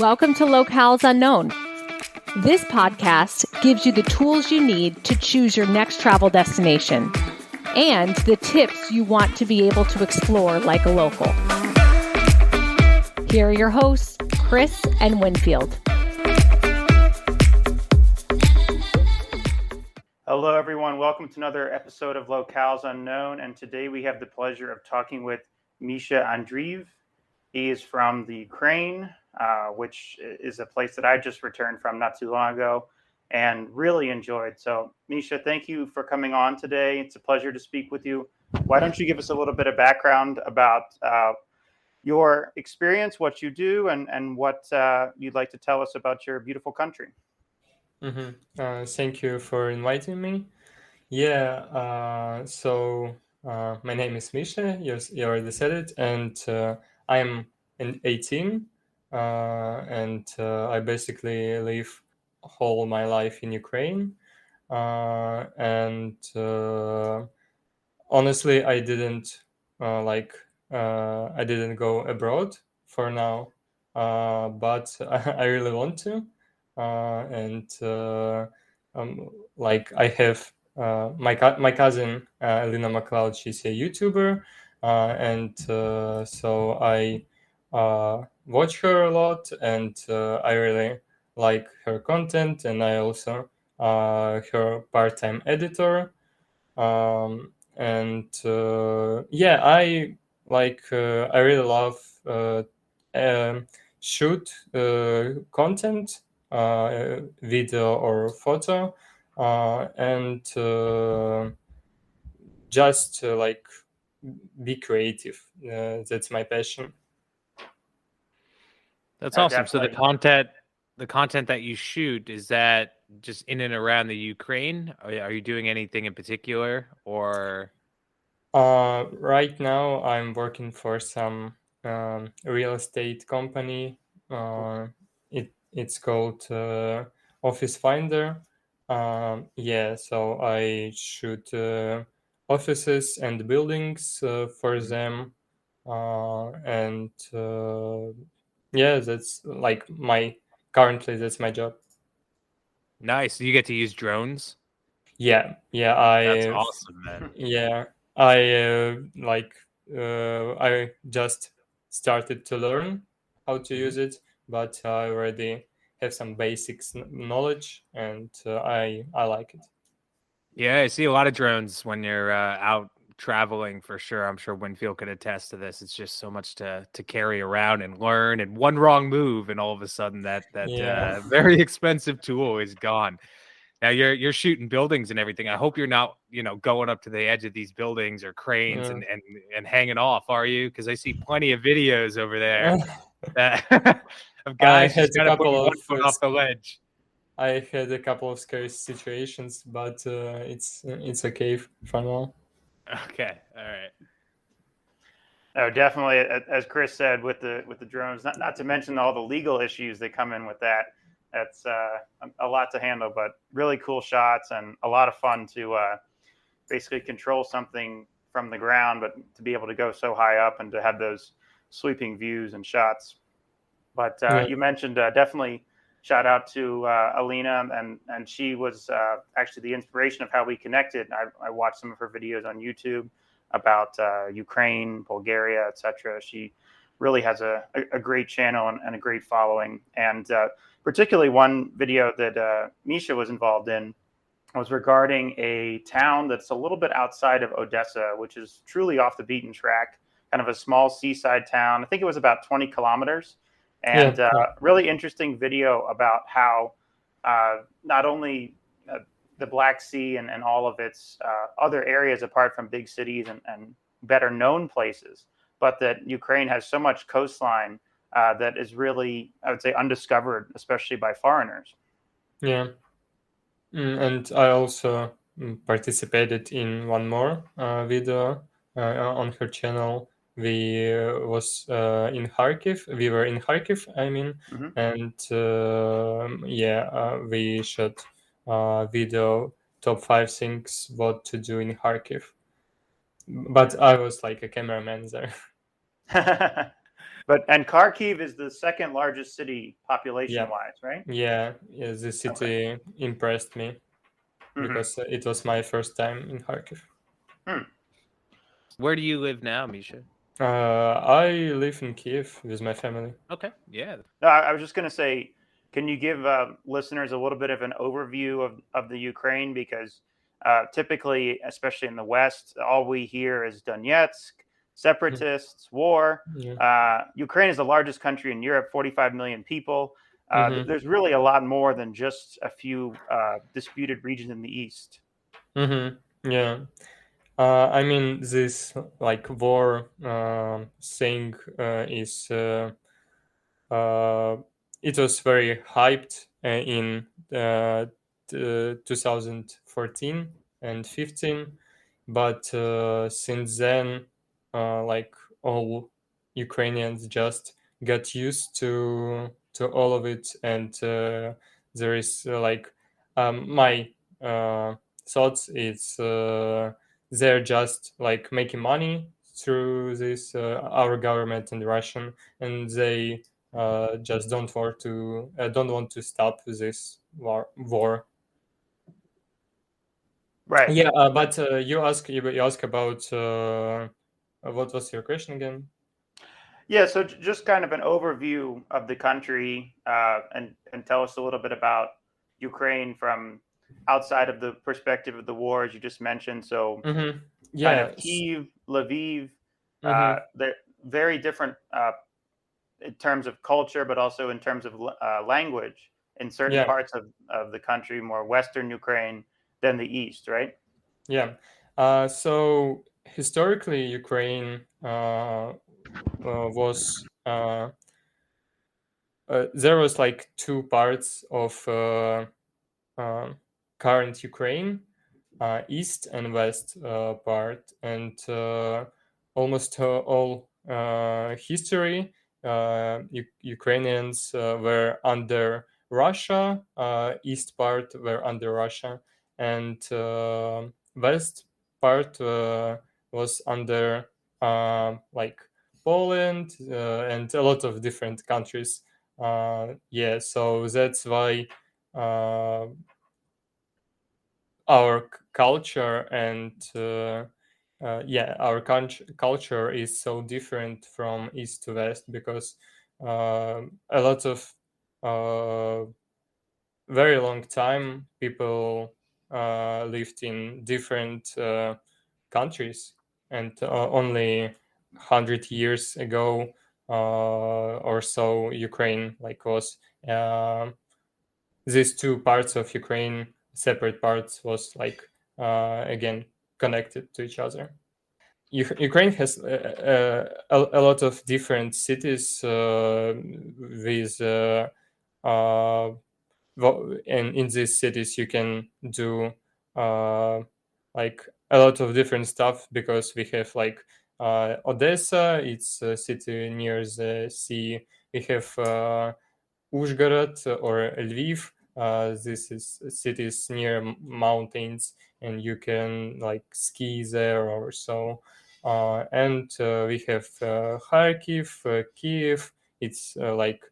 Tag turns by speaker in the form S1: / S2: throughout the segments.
S1: Welcome to Locales Unknown. This podcast gives you the tools you need to choose your next travel destination and the tips you want to be able to explore like a local. Here are your hosts, Chris and Winfield.
S2: Hello, everyone. Welcome to another episode of Locales Unknown. And today we have the pleasure of talking with Misha Andreev. He is from the Ukraine, which is a place that I just returned from not too long ago and really enjoyed. So, Misha, thank you for coming on today. It's a pleasure to speak with you. Why don't you give us a little bit of background about your experience, what you do, and what you'd like to tell us about your beautiful country?
S3: Thank you for inviting me. My name is Misha, you already said it, and I'm 18, and I basically live whole my life in Ukraine, and honestly, I didn't I didn't go abroad for now, but I really want to. I have my cousin Elena McLeod. She's a YouTuber, so I watch her a lot, and I really like her content, and I also her part-time editor. I really love shoot content, video or photo, and just be creative. That's my passion.
S4: That's awesome. Definitely. So the content that you shoot, is that just in and around the Ukraine? Are you doing anything in particular, or?
S3: Right now I'm working for some real estate company. It's called Office Finder. So I shoot offices and buildings for them, that's that's my job.
S4: Nice. You get to use drones?
S3: That's
S4: awesome, man.
S3: Yeah, I I just started to learn how to use it, but I already have some basics knowledge, and I like it.
S4: Yeah, I see a lot of drones when you're out traveling, for sure. I'm sure Winfield could attest to this. It's just so much to carry around and learn, and one wrong move, and all of a sudden that very expensive tool is gone. Now you're shooting buildings and everything. I hope you're not, going up to the edge of these buildings or cranes and hanging off, are you? Because I see plenty of videos over there of guys just kind of putting one foot off the ledge.
S3: I had a couple of scary situations, but it's okay for now.
S4: Okay, all right.
S2: No, definitely, as Chris said, with the drones, not to mention all the legal issues that come in with that. That's a lot to handle, but really cool shots and a lot of fun to basically control something from the ground, but to be able to go so high up and to have those sweeping views and shots. But you mentioned definitely shout out to Alina, and she was actually the inspiration of how we connected. I watched some of her videos on YouTube about Ukraine, Bulgaria, etc. She really has a great channel and a great following. And particularly one video that Misha was involved in was regarding a town that's a little bit outside of Odessa, which is truly off the beaten track, kind of a small seaside town. I think it was about 20 kilometers. And really interesting video about how not only the Black Sea and all of its other areas apart from big cities and better known places, but that Ukraine has so much coastline that is really, I would say, undiscovered, especially by foreigners.
S3: Yeah. And I also participated in one more video on her channel. We was in Kharkiv. We were in Kharkiv, and we shot video top 5 things what to do in Kharkiv. But I was like a cameraman there.
S2: And Kharkiv is the second largest city population-wise, right?
S3: Yeah, the city impressed me because it was my first time in Kharkiv.
S4: Where do you live now, Misha?
S3: I live in Kiev with my family.
S4: Okay, yeah.
S2: No, I was just going to say, can you give listeners a little bit of an overview of the Ukraine? Because typically, especially in the West, all we hear is Donetsk, separatists, war.
S3: Yeah.
S2: Ukraine is the largest country in Europe, 45 million people. There's really a lot more than just a few disputed regions in the east.
S3: Yeah. I mean, this like war thing is it was very hyped in 2014 and 15, but since then, like all Ukrainians just got used to all of it, and there is like my thoughts. It's they're just like making money through this our government and Russian, and they just don't want to stop this war.
S2: Right.
S3: Yeah, but you ask about what was your question again?
S2: Yeah, so just kind of an overview of the country, and tell us a little bit about Ukraine from outside of the perspective of the war, as you just mentioned. So, kind
S3: Yeah.
S2: of Kiev, Lviv, they're very different in terms of culture, but also in terms of language in certain parts of the country, more Western Ukraine than the East, right?
S3: Yeah. So historically, Ukraine was there was like two parts of current Ukraine, east and west part, and almost all history, Ukrainians were under Russia, east part were under Russia, and west part was under like Poland and a lot of different countries. Yeah, so that's why our culture and our culture is so different from east to west, because a lot of very long time people lived in different countries, and only 100 years ago or so Ukraine like was these two parts of Ukraine, separate parts, was like again connected to each other. Ukraine has a lot of different cities with and in these cities you can do like a lot of different stuff, because we have like Odessa, it's a city near the sea. We have Uzhgorod or Lviv. This is cities near mountains, and you can like ski there or so. And we have Kharkiv, Kiev. It's like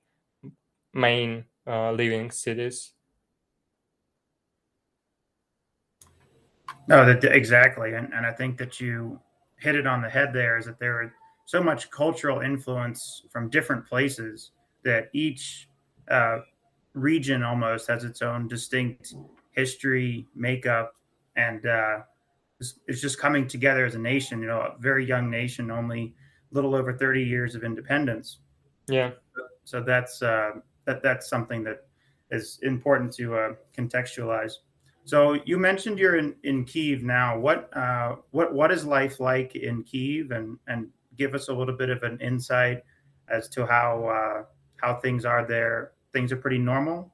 S3: main living cities.
S2: No, exactly, and I think that you hit it on the head. There is that there is so much cultural influence from different places that each uh, region almost has its own distinct history, makeup, and it's just coming together as a nation. You know, a very young nation, only a little over 30 years of independence.
S3: Yeah.
S2: So that's something that is important to contextualize. So you mentioned you're in Kiev now. What is life like in Kiev, and give us a little bit of an insight as to how things are there. Things are pretty normal.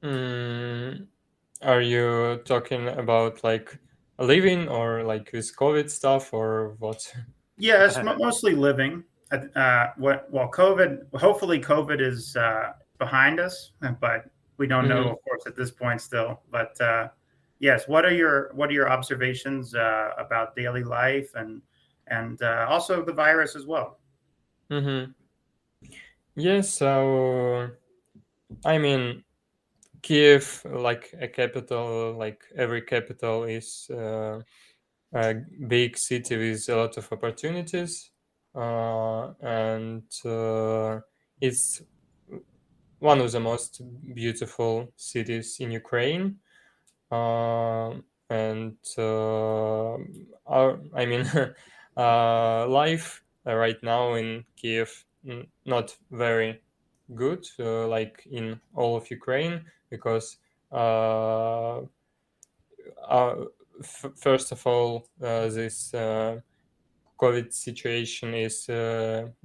S3: Are you talking about like living or like with COVID stuff or what?
S2: Yeah, it's mostly living. Well, COVID. Hopefully, COVID is behind us, but we don't know, of course, at this point still. But yes, what are your observations about daily life and also the virus as well?
S3: Mm-hmm. Yes, so I mean, Kiev, like a capital, like every capital is a big city with a lot of opportunities, and it's one of the most beautiful cities in Ukraine. And I mean, life right now in Kiev not very good, like in all of Ukraine, because uh, first of all, this COVID situation is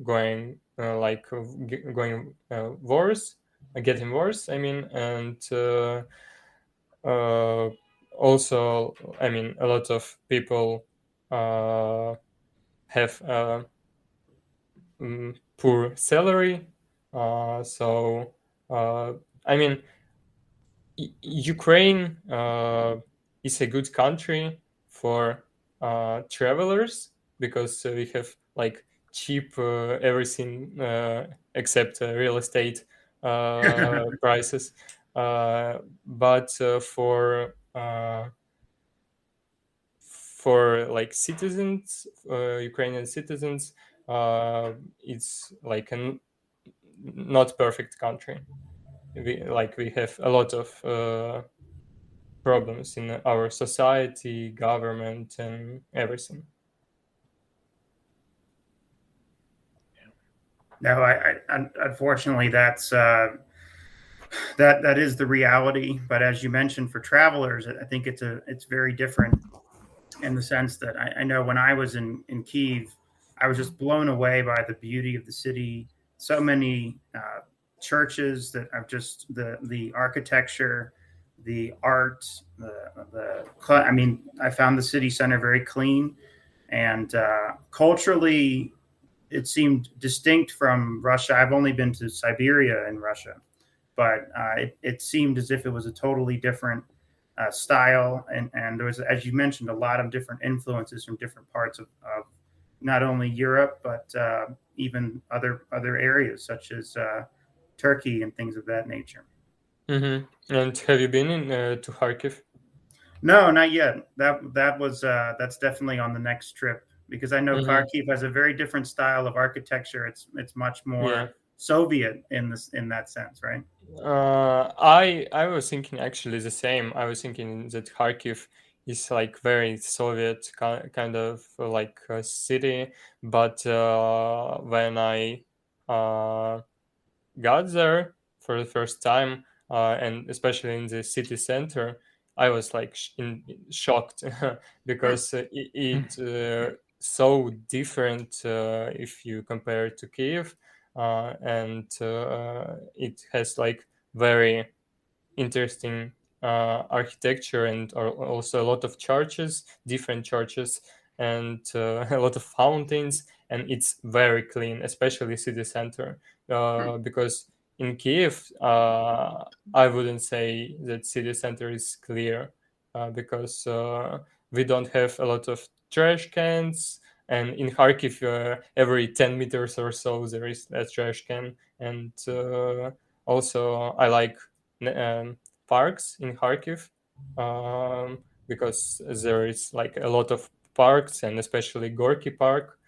S3: going worse, getting worse. I mean, and uh, also, I mean, a lot of people uh, have poor salary. So, I mean, Ukraine is a good country for travelers because we have like cheap everything except real estate prices. But for like citizens, Ukrainian citizens, it's like a not perfect country. We have a lot of problems in our society, government, and everything.
S2: No, unfortunately that is the reality. But as you mentioned, for travelers, I think it's very different in the sense that I know when I was in Kiev, I was just blown away by the beauty of the city. So many churches that I've just the architecture, the art, I mean, I found the city center very clean and culturally, it seemed distinct from Russia. I've only been to Siberia in Russia, but it seemed as if it was a totally different style, and there was, as you mentioned, a lot of different influences from different parts of not only Europe but even other areas such as Turkey and things of that nature.
S3: Mm-hmm. And have you been to Kharkiv?
S2: No, not yet. That's definitely on the next trip because I know
S3: Mm-hmm.
S2: Kharkiv has a very different style of architecture. It's much
S3: Yeah.
S2: more Soviet in that sense, right?
S3: I was thinking actually the same. I was thinking that Kharkiv is like very Soviet kind of like a city, but when I uh, got there for the first time, and especially in the city center, I was like shocked because it so different if you compare it to Kiev, and it has like very interesting architecture and also a lot of churches, different churches, and a lot of fountains, and it's very clean, especially city center. Because in Kiev, I wouldn't say that city center is clear because we don't have a lot of trash cans. And in Kharkiv, every 10 meters or so, there is a trash can. And also, I like um, parks in Kharkiv because there is like a lot of parks and especially Gorky Park.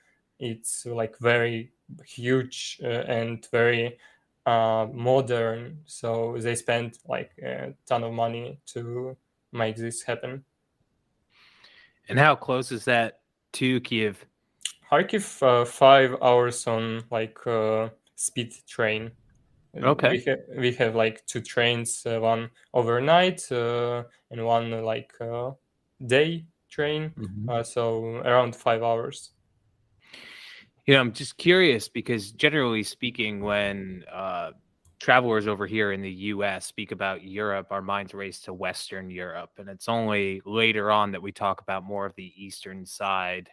S3: It's like very huge and very modern. So they spent like a ton of money to make this happen.
S4: And how close is that to Kiev?
S3: Kharkiv, 5 hours on like speed train.
S4: Okay.
S3: We have like two trains, one overnight and one like day train, so around 5 hours.
S4: I'm just curious because generally speaking, when travelers over here in the US speak about Europe, our minds race to Western Europe. And it's only later on that we talk about more of the Eastern side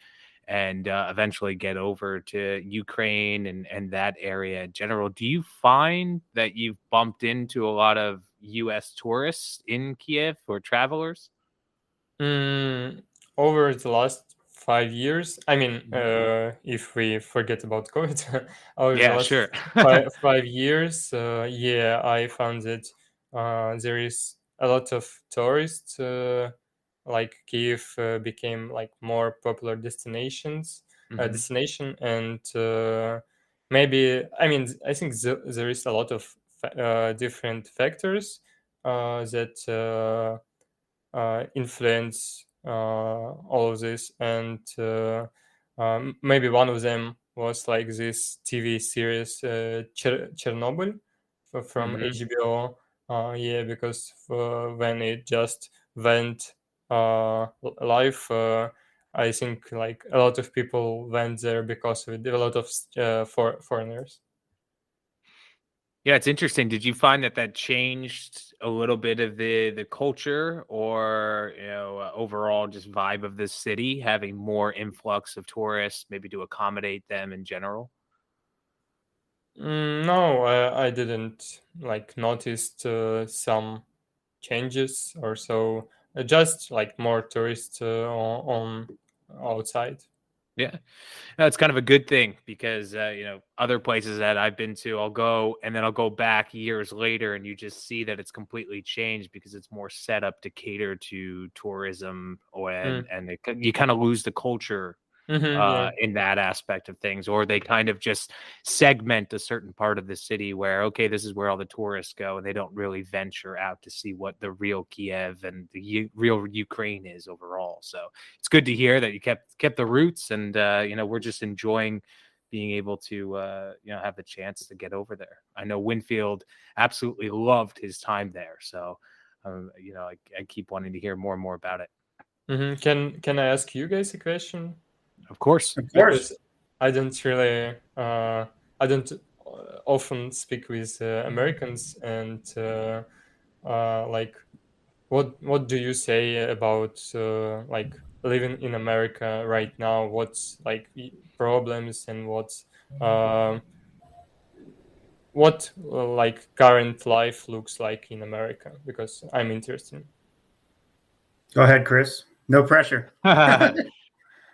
S4: and eventually get over to Ukraine and that area in general. Do you find that you've bumped into a lot of US tourists in Kiev or travelers?
S3: Mm, over the last 5 years. I mean, if we forget about COVID, over the
S4: Yeah,
S3: last
S4: sure.
S3: 5 years, yeah, I found that there is a lot of tourists. Like Kiev became like more popular destination, and maybe I mean I think there is a lot of different factors that influence all of this, and maybe one of them was like this TV series Chernobyl from HBO. Yeah, because when it just went live, I think like a lot of people went there because of it. A lot of foreigners.
S4: Yeah, it's interesting. Did you find that changed a little bit of the culture, or overall just vibe of this city, having more influx of tourists, maybe to accommodate them in general?
S3: No, I didn't like noticed some changes or so. Just like more tourists on outside.
S4: Yeah. No, it's kind of a good thing because other places that I've been to, I'll go and then I'll go back years later, and you just see that it's completely changed because it's more set up to cater to tourism, and you kind of lose the culture
S3: Yeah.
S4: in that aspect of things, or they kind of just segment a certain part of the city where, okay, this is where all the tourists go, and they don't really venture out to see what the real Kiev and the real Ukraine is overall. So it's good to hear that you kept the roots, and we're just enjoying being able to have the chance to get over there. I know Winfield absolutely loved his time there, so I keep wanting to hear more and more about it.
S3: Can I ask you guys a question?
S4: Of course.
S3: Because I don't really I don't often speak with Americans, and like what do you say about like living in America right now? What's like problems, and what like current life looks like in America? Because I'm interested.
S5: Go ahead, Chris. No pressure.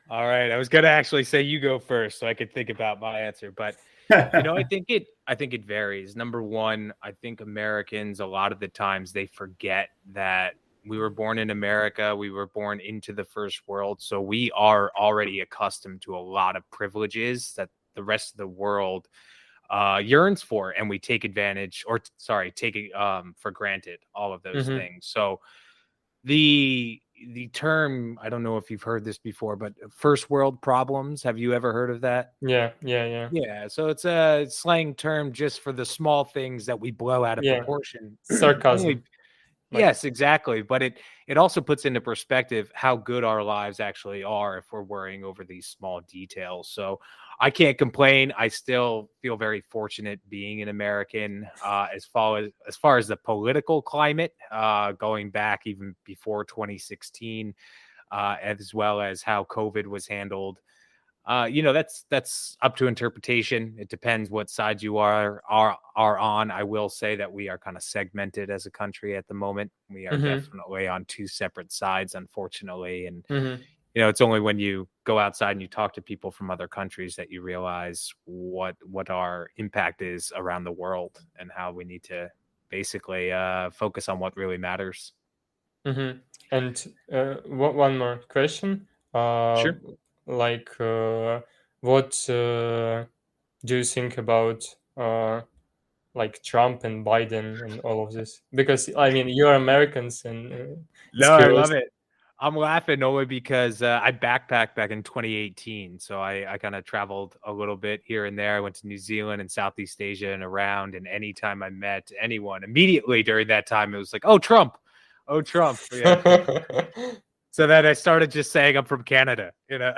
S4: All right. I was going to actually say you go first so I could think about my answer, but I think it varies. Number one, I think Americans, a lot of the times they forget that we were born in America. We were born into the first world. So we are already accustomed to a lot of privileges that the rest of the world yearns for, and we take advantage, or take it for granted, all of those things. So the term, I don't know if you've heard this before, but first world problems. Have you ever heard of that?
S3: Yeah.
S4: Yeah. So it's a slang term just for the small things that we blow out of proportion.
S3: Sarcasm.
S4: Yes, exactly. But it also puts into perspective how good our lives actually are if we're worrying over these small details. So I can't complain. I still feel very fortunate being an American. As far as the political climate, going back even before 2016, as well as how COVID was handled. That's up to interpretation. It depends what side you are on. I will say that we are kind of segmented as a country at the moment. We are definitely on two separate sides, unfortunately. And it's only when you go outside and you talk to people from other countries that you realize what our impact is around the world, and how we need to basically focus on what really matters.
S3: And one more question.
S4: Sure.
S3: Like, what do you think about like Trump and Biden and all of this? Because I mean, you're Americans, and
S4: No, I love it. I'm laughing only because I backpacked back in 2018. So I kind of traveled a little bit here and there. I went to New Zealand and Southeast Asia and around. And anytime I met anyone, immediately during that time, it was like, oh, Trump. Oh, Trump. Yeah. So then I started just saying I'm from Canada,
S3: Yeah.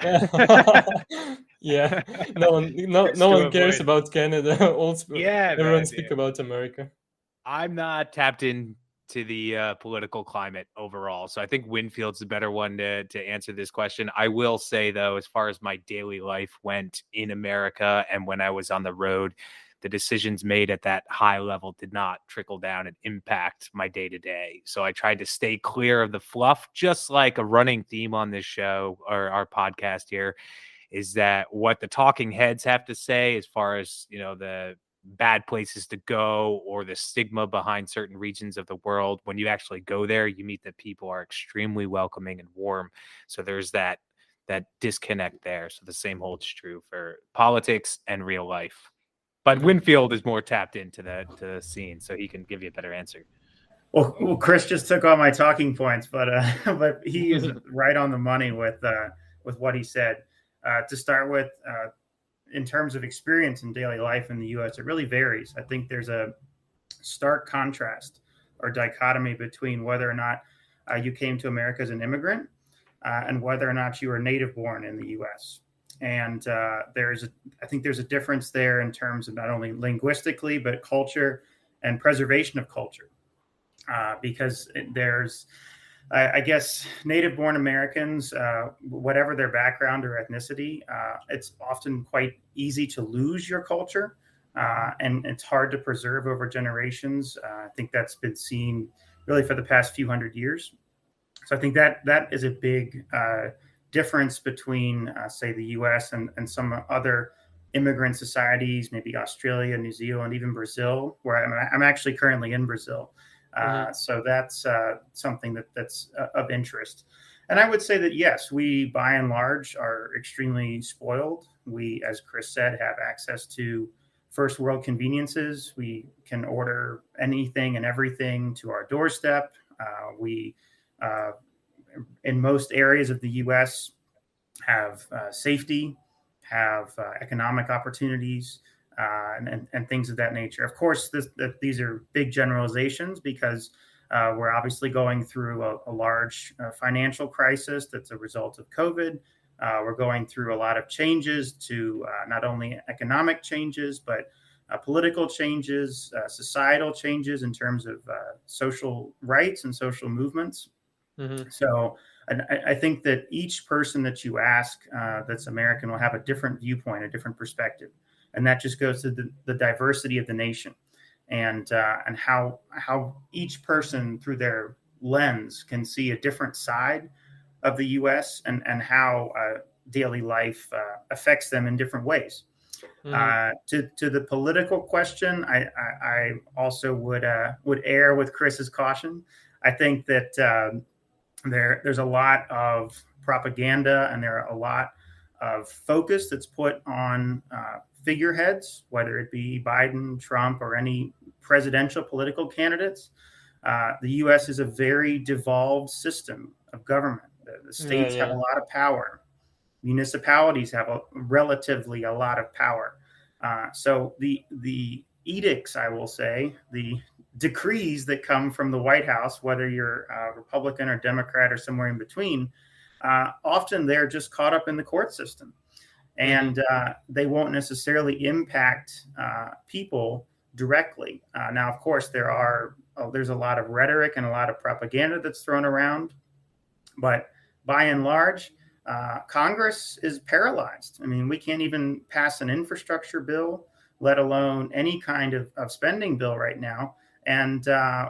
S3: No one cares about Canada. Everyone speak about America.
S4: I'm not tapped into the political climate overall. So I think Winfield's the better one to answer this question. I will say, though, as far as my daily life went in America and when I was on the road, the decisions made at that high level did not trickle down and impact my day to day. So I tried to stay clear of the fluff, just like a running theme on this show or our podcast here is that what the talking heads have to say as far as, the bad places to go or the stigma behind certain regions of the world. When you actually go there, you meet that people are extremely welcoming and warm. So there's that disconnect there. So the same holds true for politics and real life. But Winfield is more tapped into the scene, so he can give you a better answer.
S5: Well, Chris just took all my talking points, but he is right on the money with what he said. To start with, in terms of experience in daily life in the U.S., it really varies. I think there's a stark contrast or dichotomy between whether or not you came to America as an immigrant and whether or not you were native born in the U.S. And I think there's a difference there in terms of not only linguistically, but culture and preservation of culture. Because there's, I guess, native-born Americans, whatever their background or ethnicity, it's often quite easy to lose your culture, and it's hard to preserve over generations. I think that's been seen really for the past few hundred years. So I think that is a big difference between, say, the U.S. and some other immigrant societies, maybe Australia, New Zealand, even Brazil, where I'm actually currently in Brazil. So that's something that's of interest. And I would say that, yes, we by and large are extremely spoiled. We, as Chris said, have access to first world conveniences. We can order anything and everything to our doorstep. We, in most areas of the U.S., have safety, have economic opportunities, and things of that nature. Of course, these are big generalizations because we're obviously going through a large financial crisis that's a result of COVID. We're going through a lot of changes to not only economic changes, but political changes, societal changes in terms of social rights and social movements. Mm-hmm. So I think that each person that you ask that's American will have a different viewpoint, a different perspective. And that just goes to the diversity of the nation and how each person through their lens can see a different side of the U.S. and how daily life affects them in different ways. Mm-hmm. To the political question, I also would err with Chris's caution. I think that there's a lot of propaganda and there are a lot of focus that's put on figureheads, whether it be Biden, Trump, or any presidential political candidates. The U.S. is a very devolved system of government. The states have a lot of power. Municipalities have relatively a lot of power. So the edicts, I will say, the decrees that come from the White House, whether you're Republican or Democrat or somewhere in between, often they're just caught up in the court system. And they won't necessarily impact people directly. Now, of course, there's a lot of rhetoric and a lot of propaganda that's thrown around. But by and large, Congress is paralyzed. I mean, we can't even pass an infrastructure bill, let alone any kind of spending bill right now. And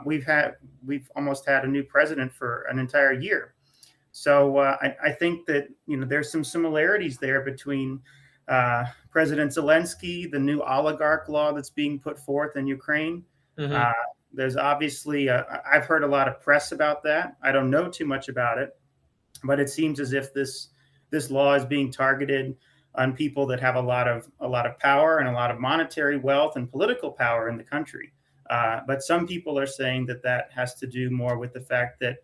S5: we've almost had a new president for an entire year. So I think that there's some similarities there between President Zelensky, the new oligarch law that's being put forth in Ukraine. Mm-hmm. There's obviously I've heard a lot of press about that. I don't know too much about it, but it seems as if this law is being targeted on people that have a lot of power and a lot of monetary wealth and political power in the country. But some people are saying that has to do more with the fact that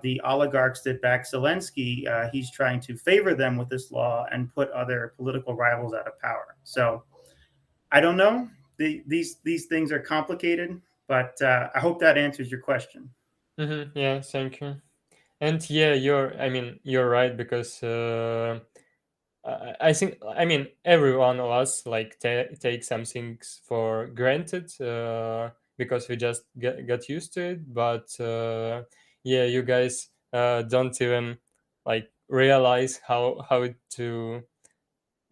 S5: the oligarchs that back Zelensky, he's trying to favor them with this law and put other political rivals out of power. So I don't know. These things are complicated, but I hope that answers your question.
S3: Mm-hmm. Yeah, thank you. And yeah, you're right, because I think, every one of us take some things for granted because we just got used to it. But you guys don't even realize how to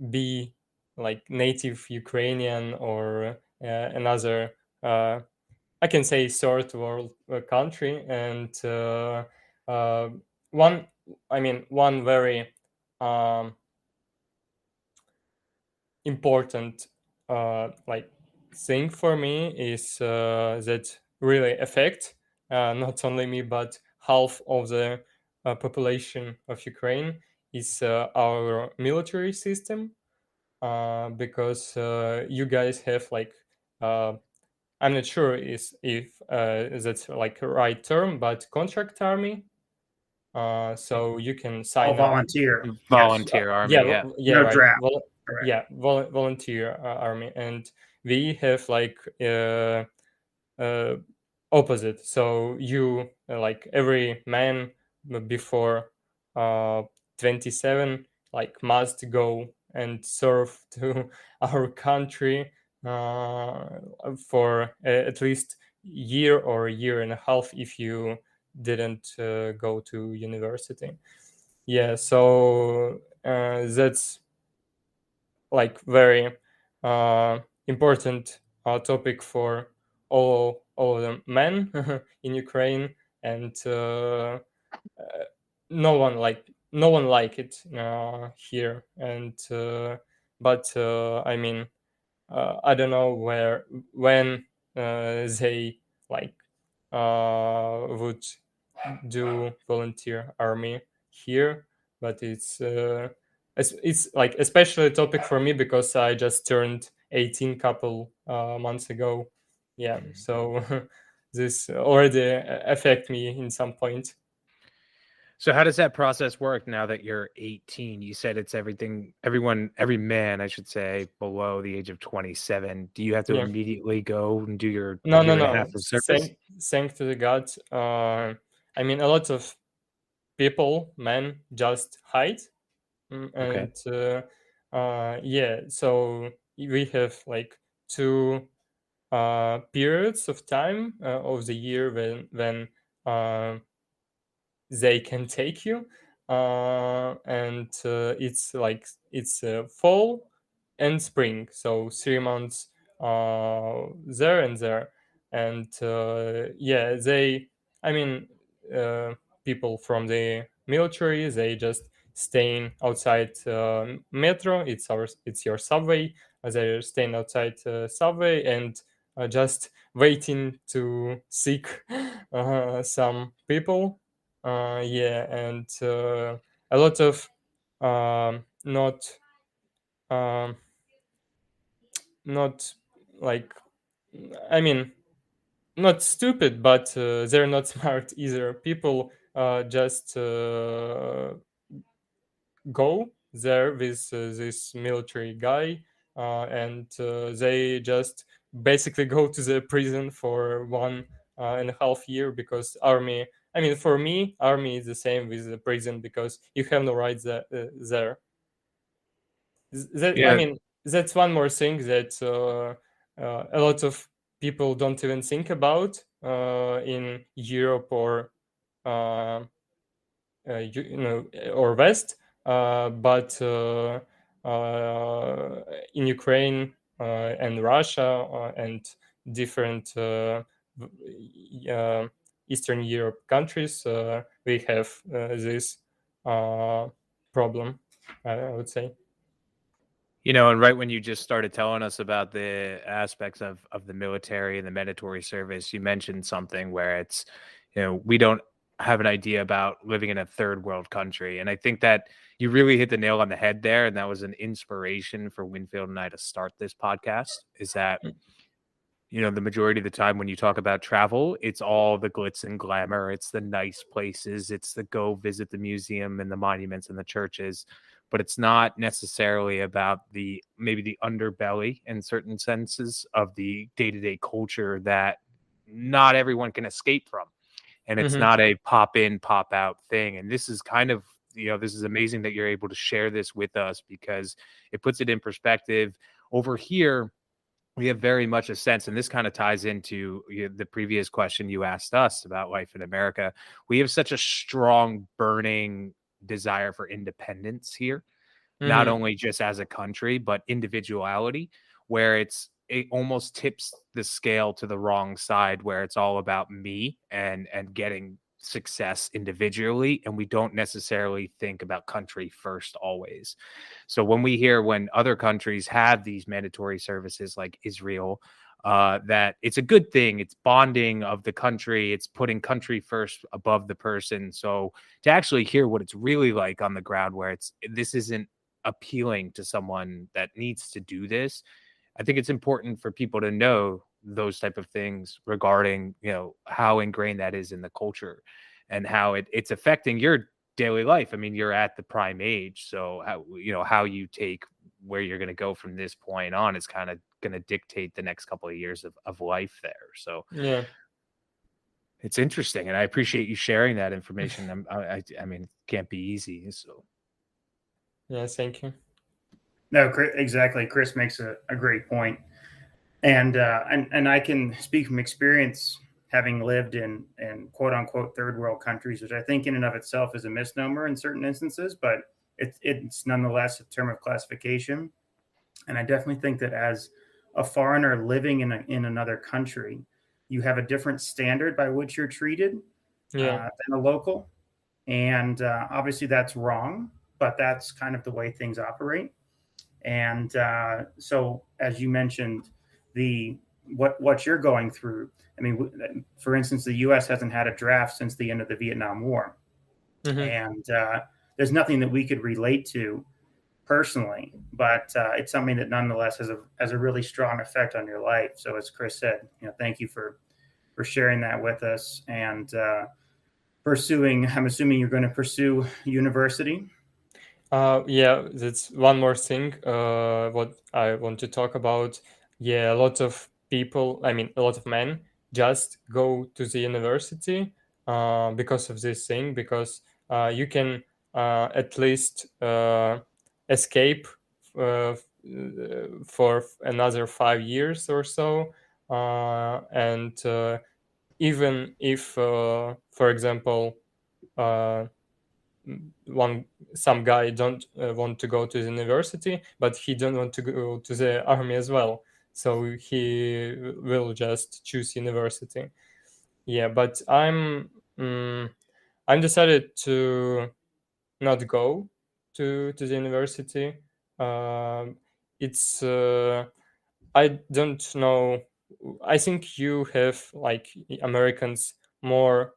S3: be like native Ukrainian or another, I can say, third world country. And one very important like thing for me is that really affect not only me but half of the population of Ukraine is our military system, because you guys have like I'm not sure if that's like a right term, but contract army. So you can sign up.
S5: Volunteer.
S4: Volunteer army.
S3: Yeah,
S5: No
S3: right.
S5: draft. Correct.
S3: Yeah, volunteer army, and we have like opposite. So you like every man before 27 like must go and serve to our country for at least year or a year and a half if you didn't go to university. Yeah, so that's like very important topic for all of the men in Ukraine, and no one like it here. And but I mean, I don't know when they like would do volunteer army here, but it's like especially a topic for me because I just turned 18 couple months ago. Yeah, so this already affect me in some point.
S4: So how does that process work now that you're 18? You said it's every man, I should say, below the age of 27. Do you have to
S3: Yeah.
S4: immediately go and do your
S3: No.
S4: year and a half of service?
S3: Thank to the God. I mean, a lot of people, men, just hide.
S4: Okay.
S3: And yeah, so we have like two periods of time of the year when they can take you, and it's fall and spring, so 3 months there and there. And yeah, I mean, uh, people from the military, they just staying outside metro. It's your subway. They're staying outside subway and just waiting to seek some people. Yeah, and a lot of not not like, I mean, not stupid, but they're not smart either. People just go there with this military guy, and they just basically go to the prison for 1.5 year, because army, I mean, for me, army is the same with the prison because you have no rights there.
S4: Yeah.
S3: I mean, that's one more thing that a lot of people don't even think about in Europe or or West, but in Ukraine and Russia and different Eastern Europe countries, we have this problem, I would say.
S4: And right when you just started telling us about the aspects of the military and the mandatory service, you mentioned something where it's, we don't have an idea about living in a third world country. And I think that you really hit the nail on the head there. And that was an inspiration for Winfield and I to start this podcast, is that, the majority of the time when you talk about travel, it's all the glitz and glamour. It's the nice places. It's the go visit the museum and the monuments and the churches. But it's not necessarily about maybe the underbelly in certain senses of the day-to-day culture that not everyone can escape from. And it's not a pop in, pop out thing. And this is kind of, this is amazing that you're able to share this with us, because it puts it in perspective. Over here, we have very much a sense, and this kind of ties into the previous question you asked us about life in America. We have such a strong, burning desire for independence here. not only just as a country, but individuality, where it almost tips the scale to the wrong side, where it's all about me and getting success individually, and we don't necessarily think about country first always. So when other countries have these mandatory services like Israel, that it's a good thing, it's bonding of the country, it's putting country first above the person. So to actually hear what it's really like on the ground, where this isn't appealing to someone that needs to do this, I think it's important for people to know those type of things regarding, how ingrained that is in the culture and how it's affecting your daily life. I mean, you're at the prime age, so how you take where you're going to go from this point on is kind of going to dictate the next couple of years of life there. So
S3: Yeah.
S4: it's interesting, and I appreciate you sharing that information. I mean, it can't be easy. So
S3: Yeah, thank you.
S5: No, exactly. Chris makes a great point. And I can speak from experience, having lived in quote unquote third world countries, which I think in and of itself is a misnomer in certain instances, but it's nonetheless a term of classification. And I definitely think that as a foreigner living in another country, you have a different standard by which you're treated than a local. And obviously that's wrong, but that's kind of the way things operate. And so, as you mentioned, what you're going through. I mean, for instance, the U.S. hasn't had a draft since the end of the Vietnam War, and there's nothing that we could relate to personally, but it's something that nonetheless has a really strong effect on your life. So, as Chris said, thank you for sharing that with us and pursuing. I'm assuming you're going to pursue university.
S3: Yeah, that's one more thing what I want to talk about. Yeah, a lot of people, I mean, a lot of men just go to the university because of this thing, because you can at least escape for another 5 years or so. And even if, for example, some guy don't want to go to the university, but he don't want to go to the army as well, so he will just choose university. Yeah, but I'm decided to not go to the university. It's I don't know, I think you have, like, Americans, more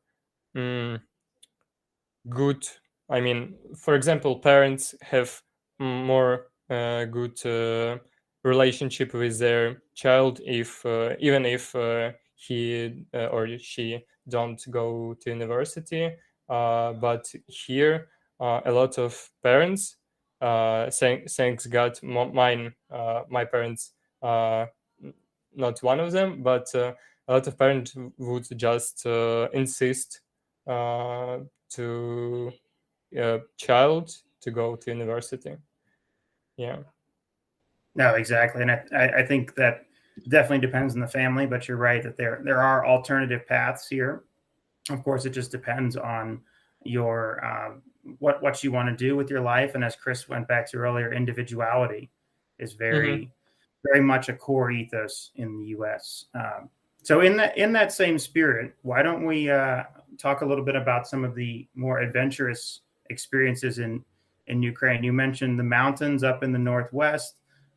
S3: good, I mean, for example, parents have more good relationship with their child if even if he or she don't go to university. But here, a lot of parents, thanks God, my parents, not one of them, but a lot of parents would just insist to child to go to university. Yeah.
S5: No, exactly. And I think that definitely depends on the family, but you're right that there are alternative paths here. Of course, it just depends on your what you want to do with your life. And as Chris went back to earlier, individuality is very much a core ethos in the U.S. So in that same spirit, why don't we talk a little bit about some of the more adventurous experiences in Ukraine? You mentioned the mountains up in the northwest.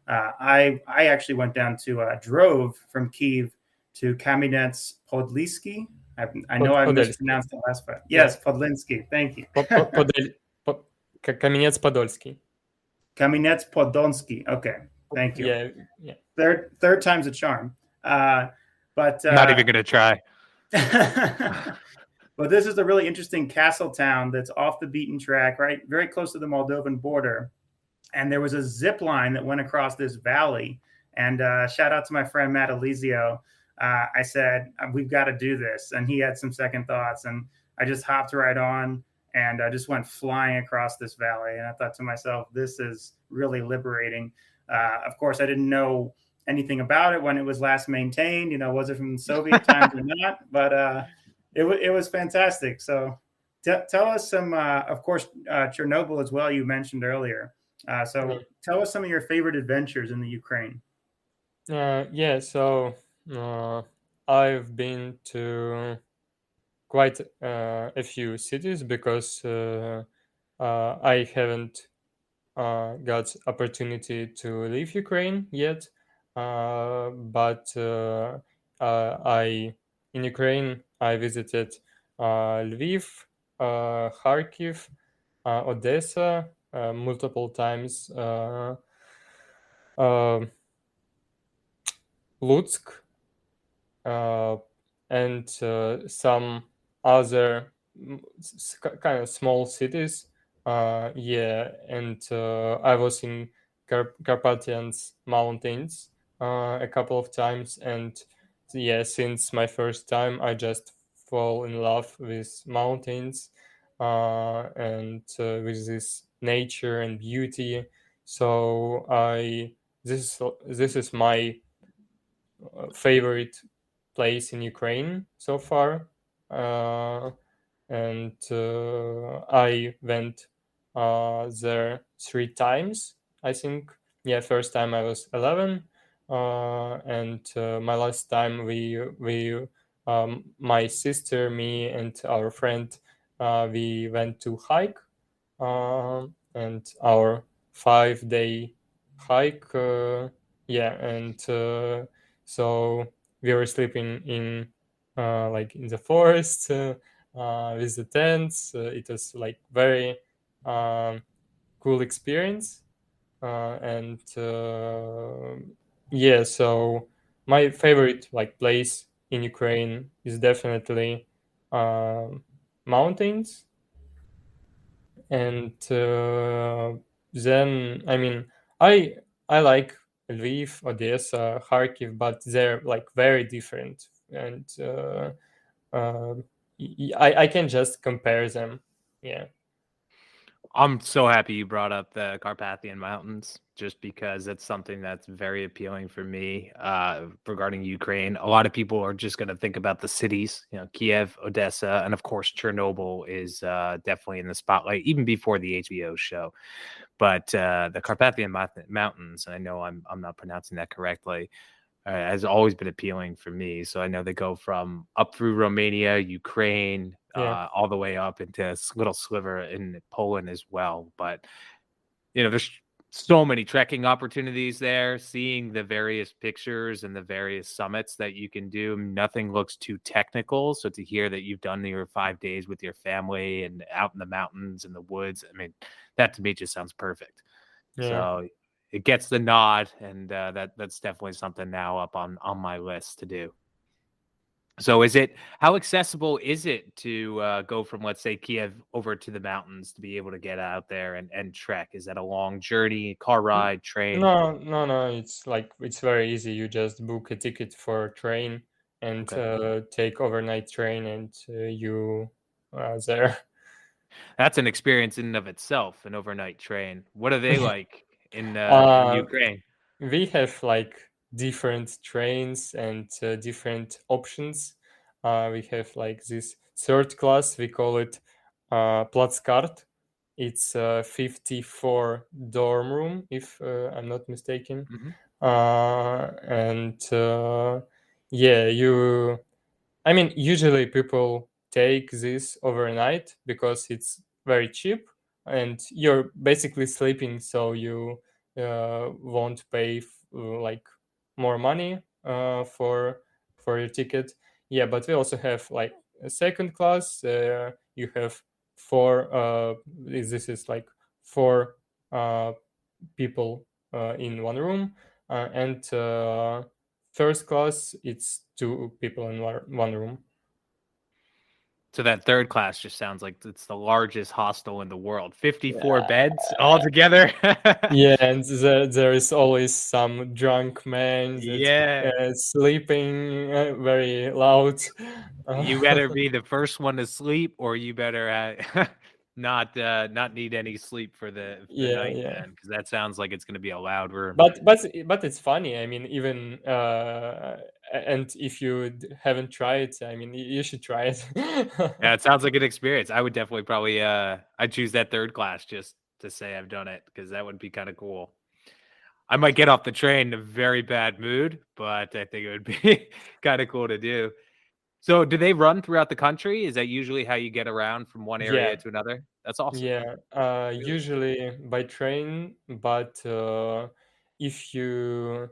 S5: I actually went down drove from Kiev to Kamianets-Podilskyi. I know I mispronounced the last part. Yes, yeah. Podilskyi. Thank you.
S3: Kamianets-Podilskyi.
S5: Kamianets-Podilskyi. Okay, thank you.
S3: Yeah.
S5: Third time's a charm. But
S4: not even gonna try.
S5: But this is a really interesting castle town that's off the beaten track, right? Very close to the Moldovan border. And there was a zip line that went across this valley. And shout out to my friend Matt Elizio. I said, we've got to do this. And he had some second thoughts. And I just hopped right on and I just went flying across this valley. And I thought to myself, this is really liberating. Of course, I didn't know anything about it when it was last maintained. Was it from Soviet times or not? But it was fantastic. So tell us some, of course, Chernobyl as well, you mentioned earlier. So tell us some of your favorite adventures in the Ukraine.
S3: Yeah, so I've been to quite a few cities because I haven't got opportunity to leave Ukraine yet. But I in Ukraine I visited Lviv, Kharkiv, Odessa multiple times, uh, Lutsk, uh, and some other kind of small cities. Yeah, and I was in Carpathian mountains a couple of times, and yeah, since my first time, I just fall in love with mountains and with this nature and beauty. So this is my favorite place in Ukraine so far, and I went there 3 times. I think, yeah, first time I was 11, and my last time we my sister, me, and our friend we went to hike, and our 5 day hike. Yeah, and so we were sleeping in like in the forest with the tents. It was like very cool experience, and yeah. So my favorite like place in Ukraine is definitely mountains, and then I mean I I like Lviv, Odessa, Kharkiv, but they're like very different, and uh, I can just compare them. Yeah.
S4: I'm so happy you brought up the Carpathian Mountains, just because it's something that's very appealing for me regarding Ukraine. A lot of people are just going to think about the cities, Kiev, Odessa, and of course, Chernobyl is definitely in the spotlight, even before the HBO show. But the Carpathian Mountains, and I know I'm not pronouncing that correctly, has always been appealing for me. So I know they go from up through Romania, Ukraine,
S3: Yeah.
S4: all the way up into a little sliver in Poland as well. But there's so many trekking opportunities there. Seeing the various pictures and the various summits that you can do, nothing looks too technical. So to hear that you've done your 5 days with your family and out in the mountains and the woods, I mean, that to me just sounds perfect.
S3: Yeah.
S4: So it gets the nod, and that's definitely something now up on my list to do. So how accessible is it to go from, let's say, Kiev over to the mountains to be able to get out there and trek? Is that a long journey, car ride, train?
S3: No. It's very easy. You just book a ticket for a train and take overnight train, and you are there.
S4: That's an experience in and of itself, an overnight train. What are they like in Ukraine?
S3: We have like different trains and different options. We have like this third class. We call it Platzkart. It's a 54 dorm room, if I'm not mistaken. And yeah, I mean, usually people take this overnight because it's very cheap and you're basically sleeping, so you won't pay like more money for your ticket. Yeah, but we also have like a second class. You have four. This is like four people in one room, and first class it's two people in one room.
S4: So that third class just sounds like it's the largest hostel in the world. 54 beds altogether.
S3: Yeah, and there is always some drunk man that sleeping very loud.
S4: You better be the first one to sleep, or you better not need any sleep for the night, then, because that sounds like it's going to be a loud room.
S3: But it's funny. I mean, even and if you haven't tried, I mean, you should try it.
S4: Yeah, it sounds like an experience. I would definitely probably I'd choose that third class just to say I've done it, because that would be kind of cool. I might get off the train in a very bad mood, but I think it would be kind of cool to do. So do they run throughout the country? Is that usually how you get around from one area
S3: Yeah,
S4: to another? That's awesome.
S3: yeah.
S4: Really?
S3: Usually by train, but if you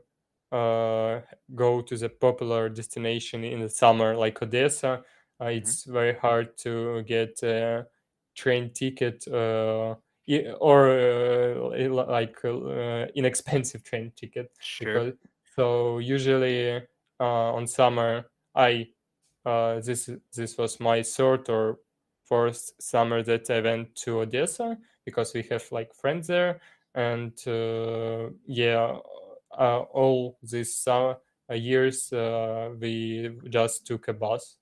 S3: go to the popular destination in the summer, like Odessa, it's very hard to get a train ticket or inexpensive train ticket,
S4: Sure.
S3: because so usually on summer I this was my third or fourth summer that I went to Odessa, because we have like friends there, and all these summer years we just took a bus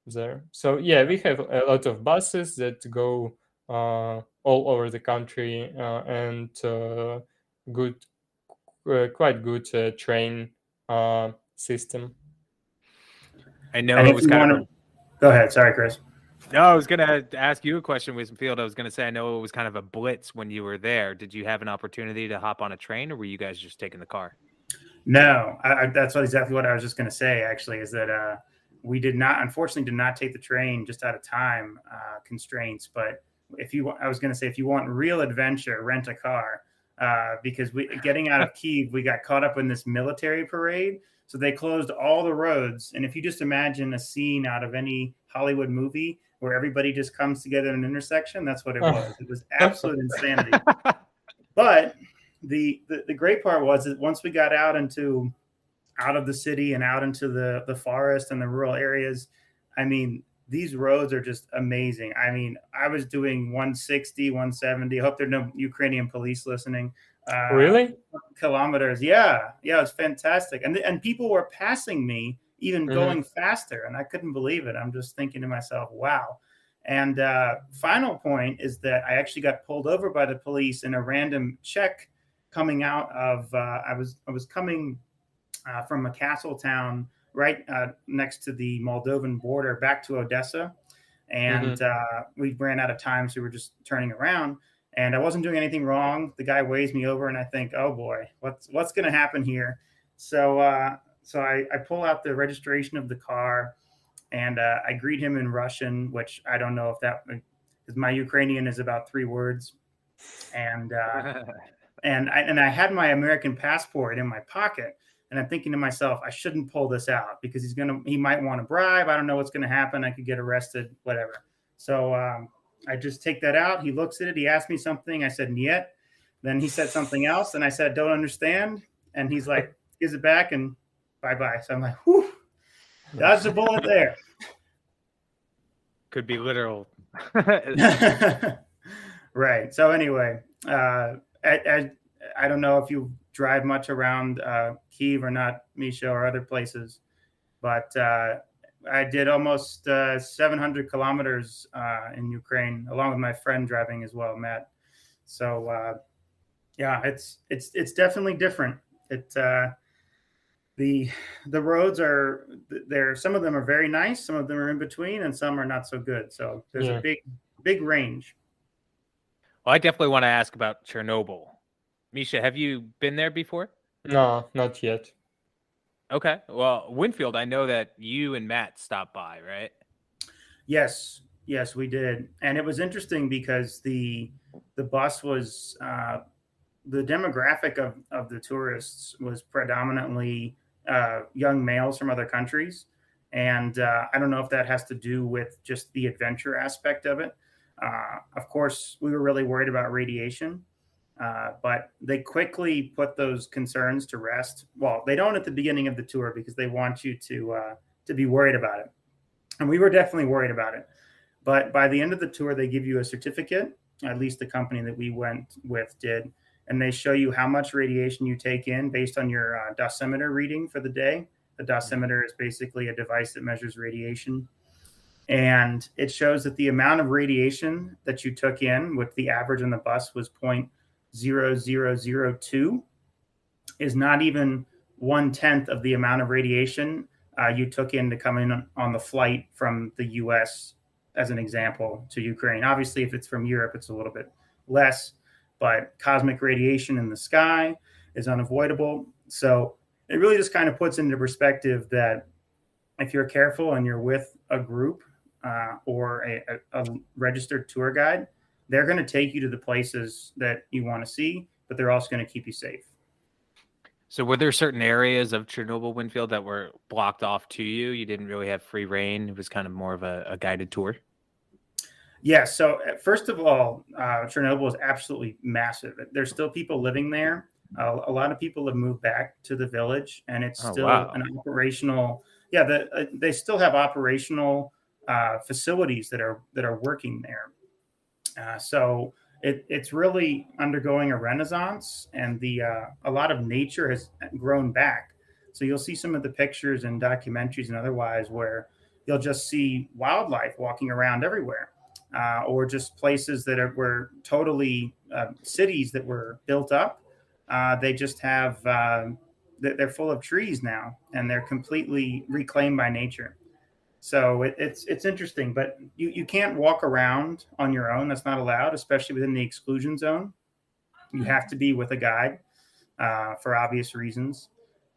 S3: there. So yeah, we have a lot of buses that go all over the country, and good, quite good train system.
S4: I know
S5: And
S4: it
S5: if
S4: was
S5: you
S4: kind
S5: want
S4: of
S5: to go ahead, sorry, Chris.
S4: No, I was going to ask you a question, Wisdomfield. I was going to say, I know it was kind of a blitz when you were there. Did you have an opportunity to hop on a train, or were you guys just taking the car?
S5: No, that's exactly what I was just going to say, actually, is that we unfortunately did not take the train just out of time constraints. But I was going to say, if you want real adventure, rent a car, because getting out of Kiev, we got caught up in this military parade. So they closed all the roads. And if you just imagine a scene out of any Hollywood movie where everybody just comes together in an intersection, that's what it was. It was absolute insanity. But the great part was that once we got out of the city and out into the forest and the rural areas, I mean, these roads are just amazing. I mean, I was doing 160, 170. I hope there are no Ukrainian police listening.
S3: Really?
S5: Kilometers. Yeah, it was fantastic. And people were passing me, even going faster, and I couldn't believe it. I'm just thinking to myself, wow. And final point is that I actually got pulled over by the police in a random check coming out of I was coming from a castle town right next to the Moldovan border back to Odessa, and we ran out of time, so we were just turning around. And I wasn't doing anything wrong. The guy weighs me over, and I think, oh boy, what's going to happen here? So I pull out the registration of the car, and I greet him in Russian, which I don't know if that, because my Ukrainian is about 3 words, and I had my American passport in my pocket, and I'm thinking to myself, I shouldn't pull this out because he might want to bribe. I don't know what's going to happen. I could get arrested, whatever. So I just take that out. He looks at it. He asked me something. I said, "Niet." Then he said something else, and I said, "Don't understand." And he's like, gives it back, and bye-bye. So I'm like, whew, dodged a bullet there.
S4: Could be literal.
S5: Right. So anyway, I don't know if you drive much around Kiev or not, Misha, or other places, but I did almost 700 kilometers in Ukraine, along with my friend driving as well, Matt. So yeah, it's definitely different. The roads are there. Some of them are very nice, some of them are in between, and some are not so good. So there's a big range.
S4: Well, I definitely want to ask about Chernobyl. Misha, have you been there before?
S3: No, not yet.
S4: Okay. Well, Winfield, I know that you and Matt stopped by, right?
S5: Yes, we did. And it was interesting because the bus was the demographic of the tourists was predominantly young males from other countries. And I don't know if that has to do with just the adventure aspect of it. Of course, we were really worried about radiation. But they quickly put those concerns to rest. Well, they don't at the beginning of the tour because they want you to be worried about it. And we were definitely worried about it. But by the end of the tour, they give you a certificate, at least the company that we went with did, and they show you how much radiation you take in based on your dosimeter reading for the day. The dosimeter is basically a device that measures radiation. And it shows that the amount of radiation that you took in, with the average on the bus was 0.0002, is not even 1/10 of the amount of radiation you took in to come in on the flight from the US, as an example, to Ukraine. Obviously, if it's from Europe, it's a little bit less, but cosmic radiation in the sky is unavoidable. So it really just kind of puts into perspective that if you're careful and you're with a group or a registered tour guide, they're going to take you to the places that you want to see, but they're also going to keep you safe.
S4: So were there certain areas of Chernobyl, Winfield, that were blocked off to you? You didn't really have free reign. It was kind of more of a guided tour.
S5: Yeah. So first of all, Chernobyl is absolutely massive. There's still people living there. A lot of people have moved back to the village, and it's still an operational. Yeah, they still have operational facilities that are working there. So it's really undergoing a renaissance, and a lot of nature has grown back. So you'll see some of the pictures and documentaries and otherwise where you'll just see wildlife walking around everywhere, or just places that were totally cities that were built up. They just have they're full of trees now, and they're completely reclaimed by nature. So it's interesting, but you can't walk around on your own. That's not allowed, especially within the exclusion zone. You have to be with a guide for obvious reasons.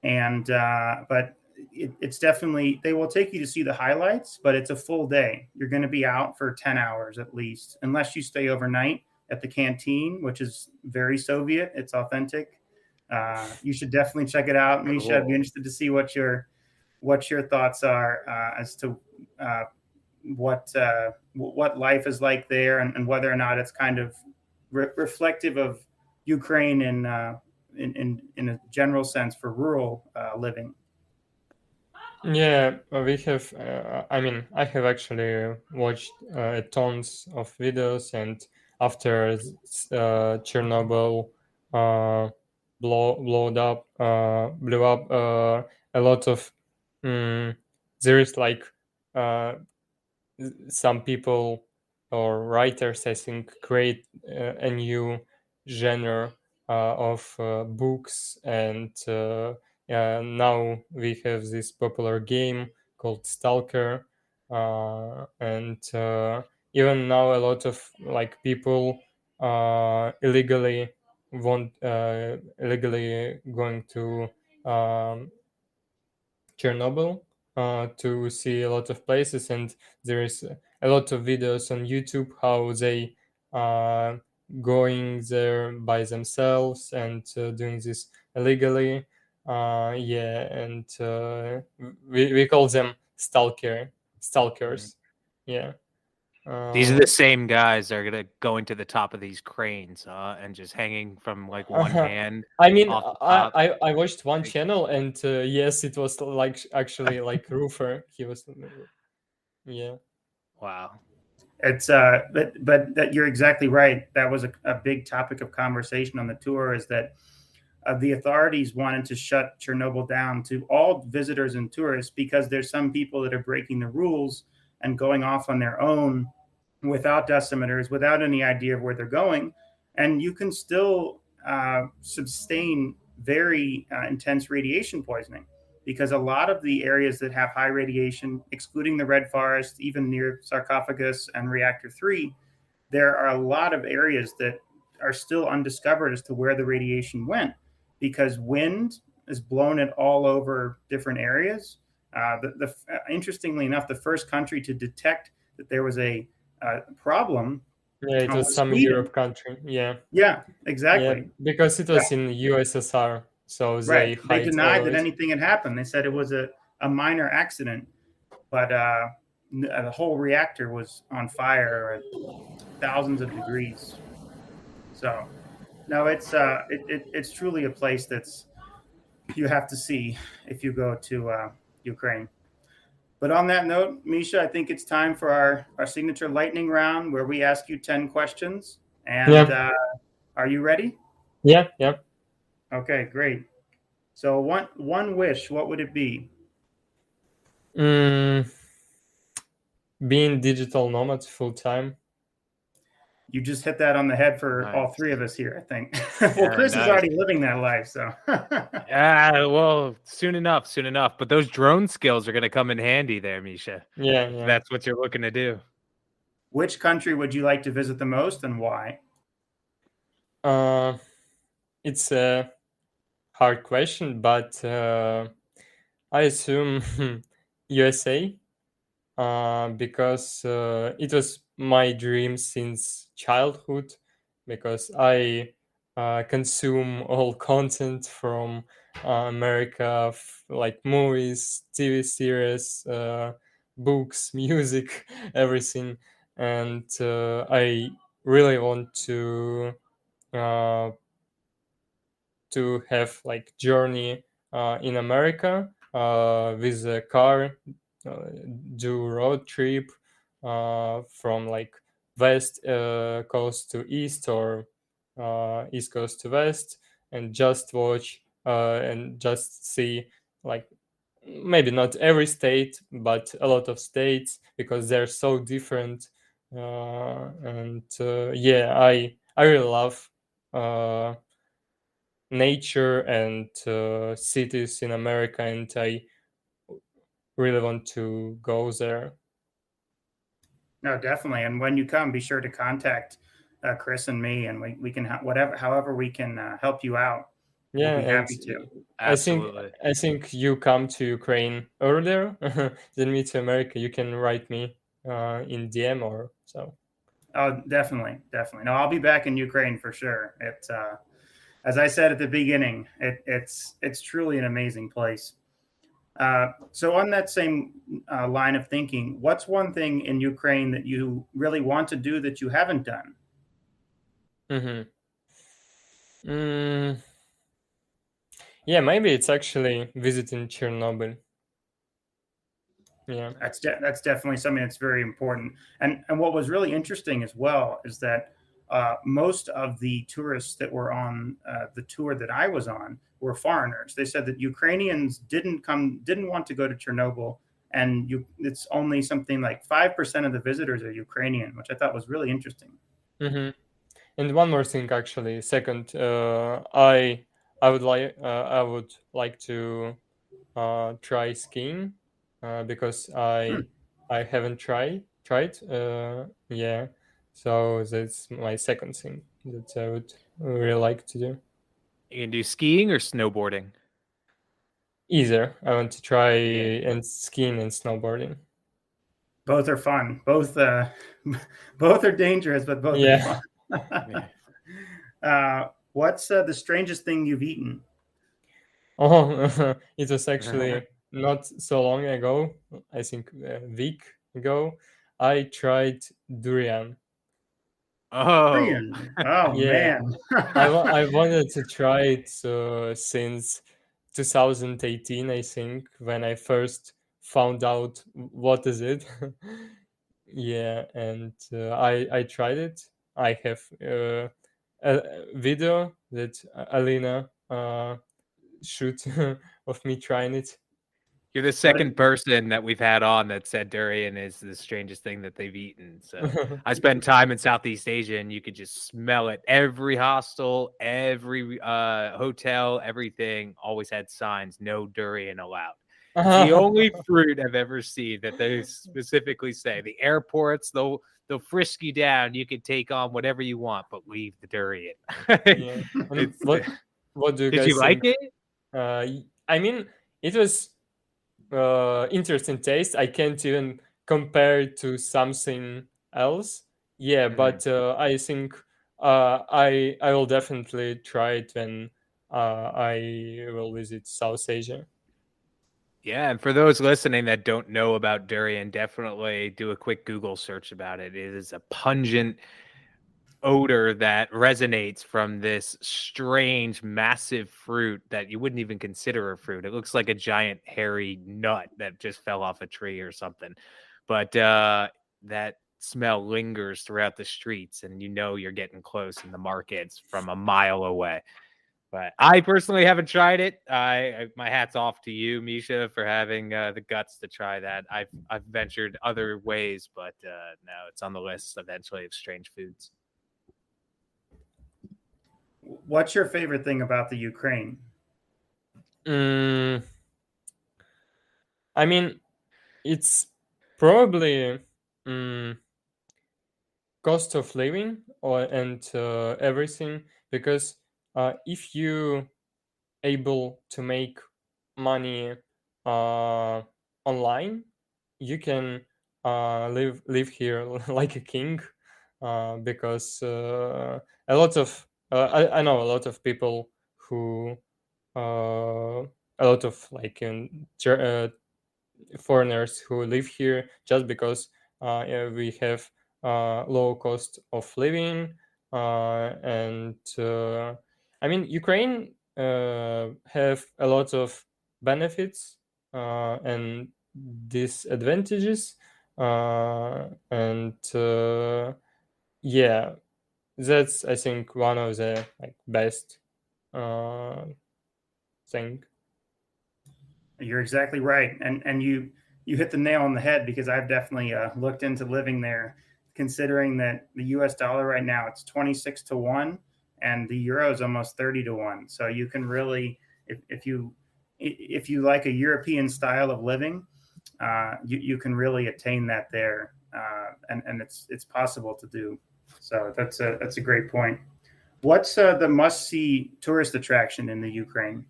S5: And but it's definitely, they will take you to see the highlights, but it's a full day. You're going to be out for 10 hours at least, unless you stay overnight at the canteen, which is very Soviet. It's authentic. You should definitely check it out. Misha, I'd be interested to see what your thoughts are as to what life is like there, and whether or not it's kind of reflective of Ukraine in a general sense for rural living.
S3: Yeah, we have. I have actually watched tons of videos, and after Chernobyl blew up, a lot of there is like some people or writers, I think, create a new genre of books, and now we have this popular game called Stalker, and even now a lot of like people illegally going to Chernobyl to see a lot of places, and there is a lot of videos on YouTube how they going there by themselves and doing this illegally. And we call them stalkers. Yeah.
S4: These are the same guys that are gonna go into the top of these cranes and just hanging from like one hand.
S3: I mean, I watched one channel, and yes, it was like actually like roofer. He was, yeah.
S4: Wow.
S5: It's but that you're exactly right. That was a big topic of conversation on the tour, is that the authorities wanted to shut Chernobyl down to all visitors and tourists because there's some people that are breaking the rules and going off on their own without dosimeters, without any idea of where they're going. And you can still sustain very intense radiation poisoning, because a lot of the areas that have high radiation, excluding the Red Forest, even near Sarcophagus and Reactor 3, there are a lot of areas that are still undiscovered as to where the radiation went, because wind has blown it all over different areas. Interestingly enough, the first country to detect that there was a problem.
S3: Yeah, it was some
S5: Sweden.
S3: Europe country. Yeah.
S5: Yeah, exactly.
S3: Yeah, because it was in USSR, so
S5: they denied
S3: always
S5: that anything had happened. They said it was a minor accident, but the whole reactor was on fire at thousands of degrees. So, no, it's truly a place that's you have to see if you go to Ukraine. But on that note, Misha, I think it's time for our signature lightning round, where we ask you 10 questions. And are you ready?
S3: Yeah.
S5: Okay, great. So one wish, what would it be?
S3: Being digital nomads full time.
S5: You just hit that on the head for all three of us here, I think. Well, Chris is already living that life, so.
S4: Well, soon enough. But those drone skills are going to come in handy there, Misha.
S3: Yeah.
S4: If that's what you're looking to do.
S5: Which country would you like to visit the most, and why?
S3: It's a hard question, but I assume USA, because it was my dream since childhood, because I consume all content from America, like movies, TV series, books, music, everything. And I really want uh, to have like journey in America with a car, do road trip from like west coast to east, or east coast to west, and just watch and just see, like, maybe not every state but a lot of states, because they're so different. And yeah, I really love uh, nature and cities in America, and I really want to go there.
S5: No, definitely. And when you come, be sure to contact Chris and me, and we can however we can help you out. We'll
S3: Yeah,
S5: be
S3: and
S5: happy to.
S4: Absolutely.
S3: I think you come to Ukraine earlier than me to America. You can write me in DM or so.
S5: Oh, definitely, definitely. No, I'll be back in Ukraine for sure. As I said at the beginning, it's truly an amazing place. So on that same line of thinking, what's one thing in Ukraine that you really want to do that you haven't done?
S3: Mm-hmm. Mm, yeah, maybe it's actually visiting Chernobyl. Yeah.
S5: That's definitely something that's very important. And what was really interesting as well is that most of the tourists that were on the tour that I was on were foreigners. They said that Ukrainians didn't want to go to Chernobyl, and it's only something like 5% of the visitors are Ukrainian, which I thought was really interesting.
S3: Mm-hmm. And one more thing, actually. Second, I would like to try skiing, because
S5: Hmm.
S3: I haven't tried. Yeah, so that's my second thing that I would really like to do.
S4: You can do skiing or snowboarding.
S3: Either I want to try
S4: Yeah.
S3: and skiing and snowboarding.
S5: Both are fun. Both both are dangerous, but both are
S3: Yeah.
S5: fun.
S4: Yeah.
S5: What's the strangest thing you've eaten?
S3: Oh, it was actually not so long ago. I think a week ago. I tried durian.
S4: Oh.
S5: Korean. Oh
S3: Yeah,
S5: man.
S3: I wanted to try it since 2018, I think, when I first found out what is it. Yeah, and I tried it. I have a video that Alina shoot of me trying it.
S4: You're the second person that we've had on that said durian is the strangest thing that they've eaten. So I spent time in Southeast Asia, and you could just smell it. Every hostel, every hotel, everything always had signs, no durian allowed. It's the only fruit I've ever seen that they specifically say. The airports, they'll frisk you down. You can take on whatever you want, but leave the durian.
S3: Yeah. And what do you
S4: Did
S3: guys
S4: you like
S3: think?
S4: it?
S3: I mean, it was interesting taste. I can't even compare it to something else. Yeah, but I think I will definitely try it when I will visit South Asia.
S4: Yeah, and for those listening that don't know about durian, definitely do a quick Google search about it. It is a pungent odor that resonates from this strange, massive fruit that you wouldn't even consider a fruit. It looks like a giant hairy nut that just fell off a tree or something. But that smell lingers throughout the streets, and you know you're getting close in the markets from a mile away. But I personally haven't tried it. My hat's off to you, Misha, for having the guts to try that. I've ventured other ways, but no, it's on the list eventually of strange foods.
S5: What's your favorite thing about the Ukraine?
S3: Mm, I mean, it's probably cost of living or and everything, because if you able to make money online, you can live here like a king, because a lot of I know a lot of people who a lot of like foreigners who live here just because yeah, we have low cost of living, and I mean Ukraine have a lot of benefits and disadvantages, and yeah, that's I think one of the like best thing.
S5: You're exactly right, and you hit the nail on the head, because I've definitely looked into living there, considering that the U.S. dollar right now, it's 26-1, and the euro is almost 30-1. So you can really, if you like a European style of living, you can really attain that there, and it's possible to do. So that's a great point. What's the must see tourist attraction in the Ukraine?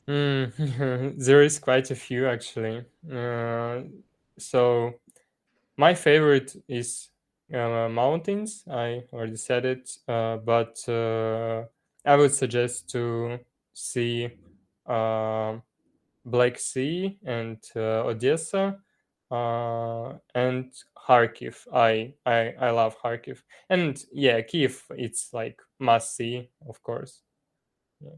S3: There is quite a few actually. So my favorite is mountains. I already said it, but I would suggest to see uh, Black Sea and Odessa and Kharkiv. I love Kharkiv, and yeah, Kiev. It's like must see, of course. Yeah.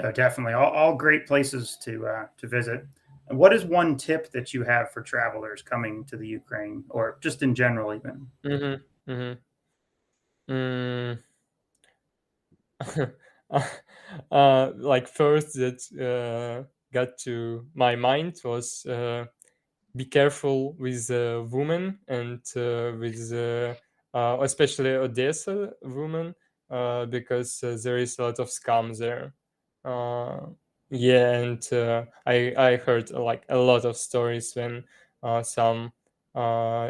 S5: No, definitely, all great places to visit. And what is one tip that you have for travelers coming to the Ukraine, or just in general, even?
S3: Mm-hmm. Mm-hmm. Mm. Like first that got to my mind was be careful with women and with especially Odessa women, because there is a lot of scam there. Uh, yeah, and I heard like a lot of stories when some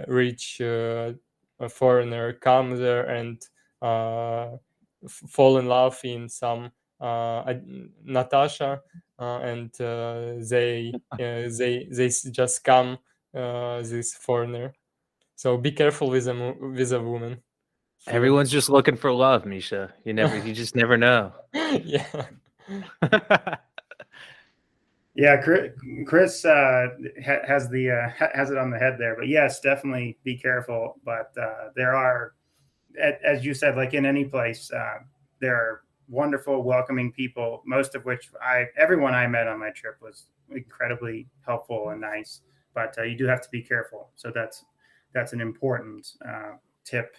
S3: rich a foreigner come there and fall in love in some Natasha, and they just scam this foreigner. So be careful with with a woman.
S4: Everyone's just looking for love, Misha. You just never know.
S3: Yeah.
S5: Yeah, Chris has has it on the head there. But yes, definitely be careful. But there are, as you said, like in any place, there are wonderful, welcoming people. Most of which everyone I met on my trip was incredibly helpful and nice. But you do have to be careful. So that's an important tip.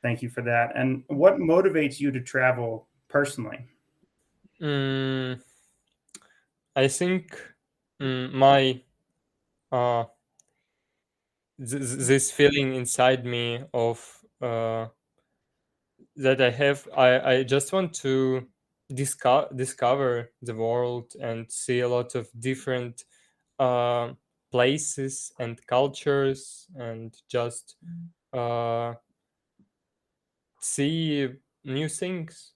S5: Thank you for that. And what motivates you to travel personally?
S3: Mm, I think my uh, this feeling inside me of that I have, I just want to discover the world and see a lot of different uh, places and cultures, and just uh, see new things.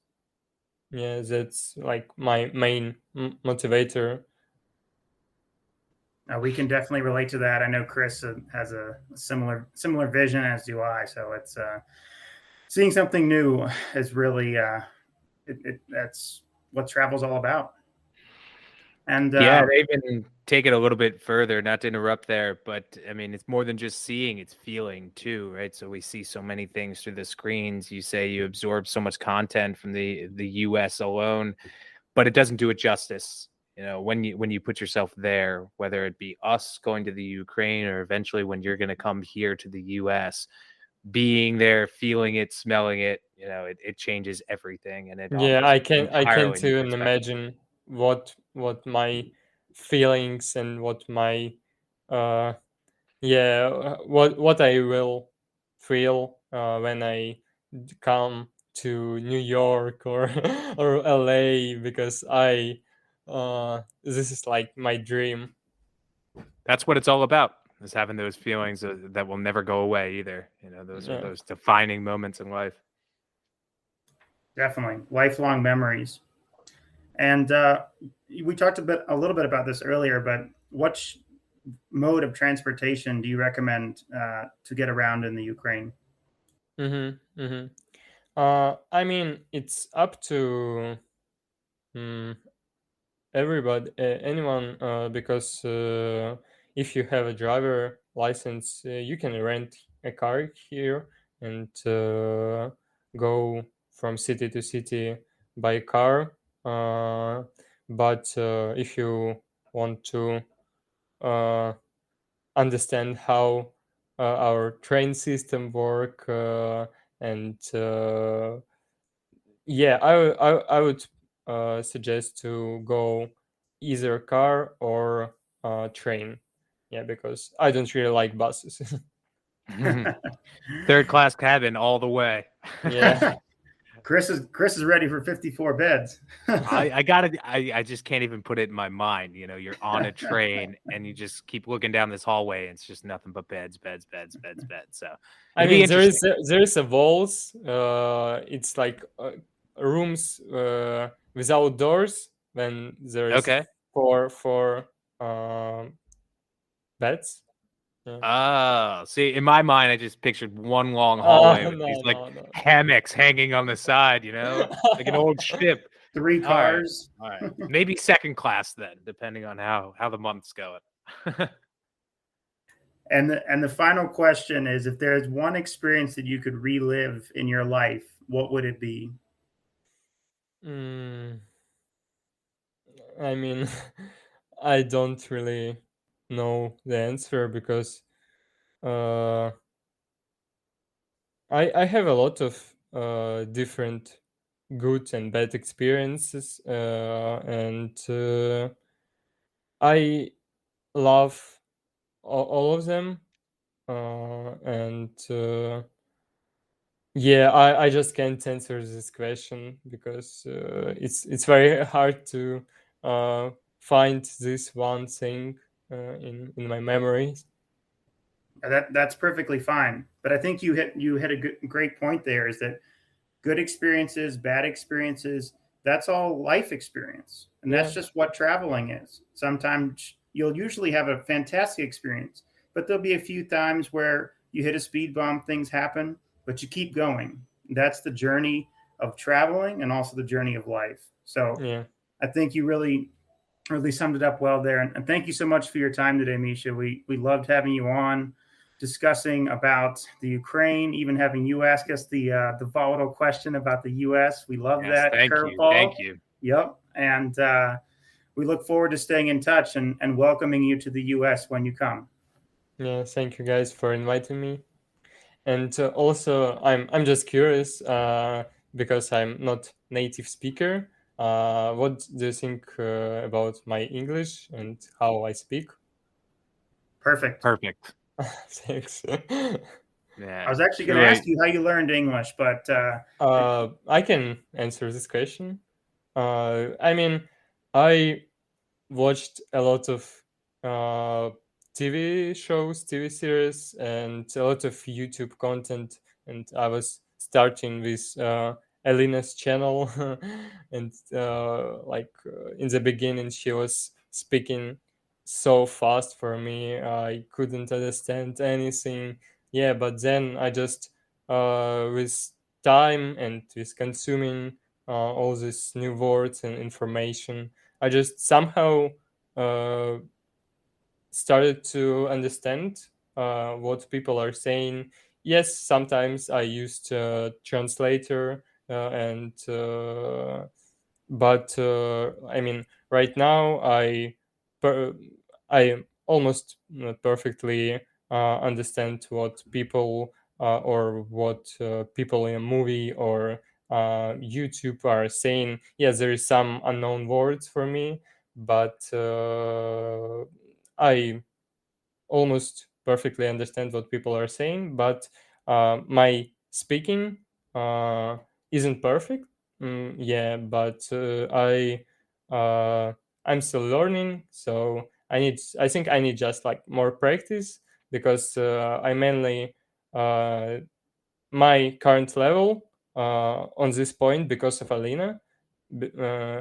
S3: Yeah, that's like my main motivator.
S5: We can definitely relate to that. I know Chris has a similar vision, as do I. So it's seeing something new is really that's what travel's all about. And
S4: Yeah, they even take it a little bit further, not to interrupt there, but I mean, it's more than just seeing, it's feeling too, right? So we see so many things through the screens. You say you absorb so much content from the US alone, but it doesn't do it justice. You know, when you put yourself there, whether it be us going to the Ukraine or eventually when you're going to come here to the US, being there, feeling it, smelling it, you know, it changes everything, and it
S3: Yeah,
S4: offers
S3: I
S4: an
S3: can't
S4: entirely new
S3: even
S4: perspective.
S3: imagine what my feelings and what my uh yeah, what I will feel when I come to New York or or LA, because I this is like my dream.
S4: That's what it's all about, is having those feelings that will never go away either. You know, those are
S3: Yeah.
S4: those defining moments in life.
S5: Definitely lifelong memories. And we talked a little bit about this earlier, but what mode of transportation do you recommend to get around in the Ukraine?
S3: Mm-hmm, mm-hmm. I mean, it's up to everybody, anyone, because if you have a driver license, you can rent a car here and go from city to city by car. But if you want to understand how our train system work, and yeah, I would suggest to go either car or train. Yeah, because I don't really like buses.
S4: Third class cabin all the way.
S3: Yeah.
S5: Chris is ready for 54 beds.
S4: I just can't even put it in my mind. You know, you're on a train and you just keep looking down this hallway and it's just nothing but beds. So
S3: I
S4: it'd be
S3: mean,
S4: interesting.
S3: there is a walls. It's like rooms without doors. When there is
S4: Okay.
S3: four beds. Yeah.
S4: Oh, see, in my mind, I just pictured one long hallway with these
S3: No,
S4: like
S3: no, no.
S4: hammocks hanging on the side, you know, like an old ship.
S5: 3
S4: All right,
S5: cars.
S4: all right, maybe second class then, depending on how the month's going.
S5: And the final question is, if there's one experience that you could relive in your life, what would it be?
S3: Mm, I mean, I don't really know the answer because uh, I have a lot of different good and bad experiences, and I love all of them, and yeah, I just can't answer this question because it's very hard to uh, find this one thing in my memories.
S5: That's perfectly fine. But I think you hit a great point there. Is that good experiences, bad experiences? That's all life experience, and that's
S3: Yeah,
S5: just what traveling is. Sometimes you'll usually have a fantastic experience, but there'll be a few times where you hit a speed bump, things happen, but you keep going. That's the journey of traveling, and also the journey of life. So
S3: yeah,
S5: I think you really summed it up well there. And thank you so much for your time today, Misha. We loved having you on, discussing about the Ukraine, even having you ask us the volatile question about the U.S. We love
S4: Yes,
S5: that
S4: thank you,
S5: curveball.
S4: thank you.
S5: Yep, and we look forward to staying in touch and welcoming you to the U.S. when you come.
S3: yeah. Thank you guys for inviting me. And also, I'm just curious because I'm not native speaker. What do you think about my English and how I speak?
S5: Perfect.
S4: Perfect.
S3: Thanks.
S5: I
S4: Yeah,
S5: was actually going to ask
S4: great.
S5: you how you learned English, but
S3: I can answer this question. I mean, I watched a lot of uh, TV shows, TV series, and a lot of YouTube content. And I was starting with Alina's channel, and in the beginning, she was speaking so fast for me. I couldn't understand anything. Yeah, but then I just with time and with consuming all these new words and information, I just somehow uh, started to understand what people are saying. Yes, sometimes I used translator, and but I mean, right now per- I almost perfectly understand what people or what people in a movie or YouTube are saying. Yes, there is some unknown words for me, but I almost perfectly understand what people are saying. But my speaking uh, isn't perfect. Yeah, but uh, I'm still learning, so I think I need just like more practice because I mainly my current level on this point because of Alina.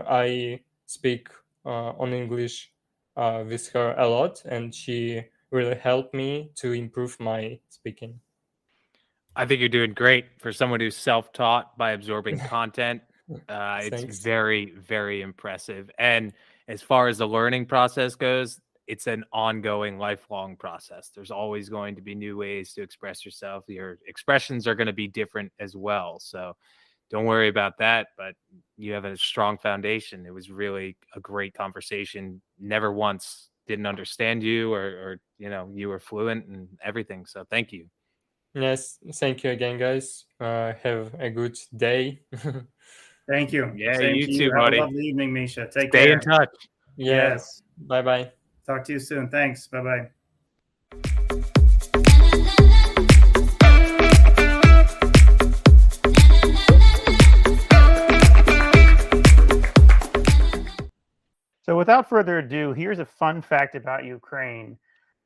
S3: I speak on English with her a lot, and she really helped me to improve my speaking.
S4: I think you're doing great for someone who's self-taught by absorbing content. It's
S3: Thanks.
S4: very, very impressive. And as far as the learning process goes, it's an ongoing, lifelong process. There's always going to be new ways to express yourself. Your expressions are going to be different as well. So don't worry about that. But you have a strong foundation. It was really a great conversation. Never once didn't understand you, or you were fluent and everything. So thank you.
S3: Yes, thank you again, guys. Have a good day.
S5: Thank you.
S4: Yeah,
S5: Same
S4: you
S5: to
S4: too,
S5: you.
S4: buddy.
S5: Have a lovely evening, Misha. Take
S4: Stay
S5: care.
S4: in touch.
S5: Yes.
S3: Bye-bye.
S5: Talk to you soon. Thanks. Bye-bye.
S2: So without further ado, here's a fun fact about Ukraine.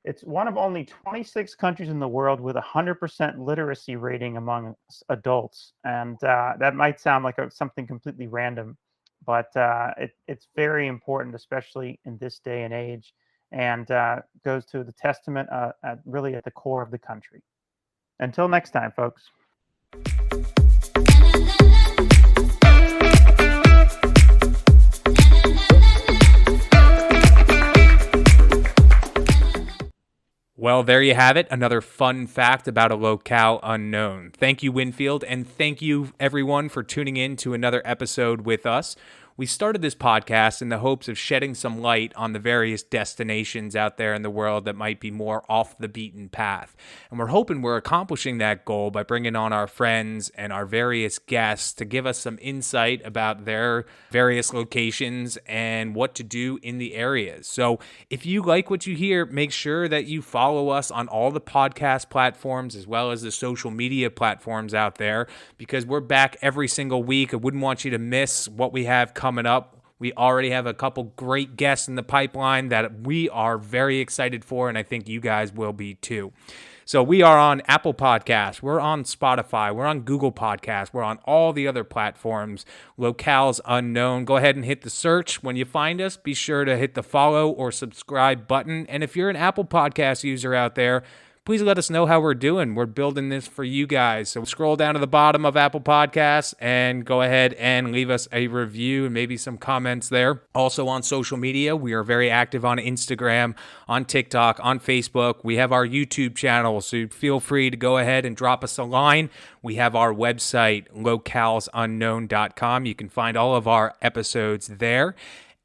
S2: It's one of only 26 countries in the world with 100% literacy rating among adults. And that might sound like something completely random, but it's very important, especially in this day and age, and goes to the testament really at the core of the country. Until next time, folks.
S4: Well, there you have it. Another fun fact about a locale unknown. Thank you, Winfield, and thank you, everyone, for tuning in to another episode with us. We started this podcast in the hopes of shedding some light on the various destinations out there in the world that might be more off the beaten path. And we're hoping we're accomplishing that goal by bringing on our friends and our various guests to give us some insight about their various locations and what to do in the areas. So if you like what you hear, make sure that you follow us on all the podcast platforms as well as the social media platforms out there, because we're back every single week. I wouldn't want you to miss what we have coming up. We already have a couple great guests in the pipeline that we are very excited for, and I think you guys will be too. So we are on Apple Podcasts, we're on Spotify, we're on Google Podcasts, we're on all the other platforms. Locales Unknown. Go ahead and hit the search. When you find us, be sure to hit the follow or subscribe button. And if you're an Apple Podcast user out there, please let us know how we're doing. We're building this for you guys. So scroll down to the bottom of Apple Podcasts and go ahead and leave us a review and maybe some comments there. Also on social media, we are very active on Instagram, on TikTok, on Facebook. We have our YouTube channel, so feel free to go ahead and drop us a line. We have our website, localesunknown.com. You can find all of our episodes there.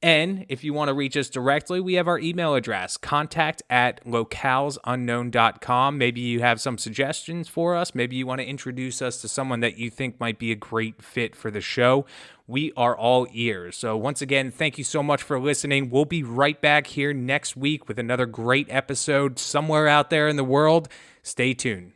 S4: And if you want to reach us directly, we have our email address, contact@localesunknown.com. Maybe you have some suggestions for us. Maybe you want to introduce us to someone that you think might be a great fit for the show. We are all ears. So once again, thank you so much for listening. We'll be right back here next week with another great episode somewhere out there in the world. Stay tuned.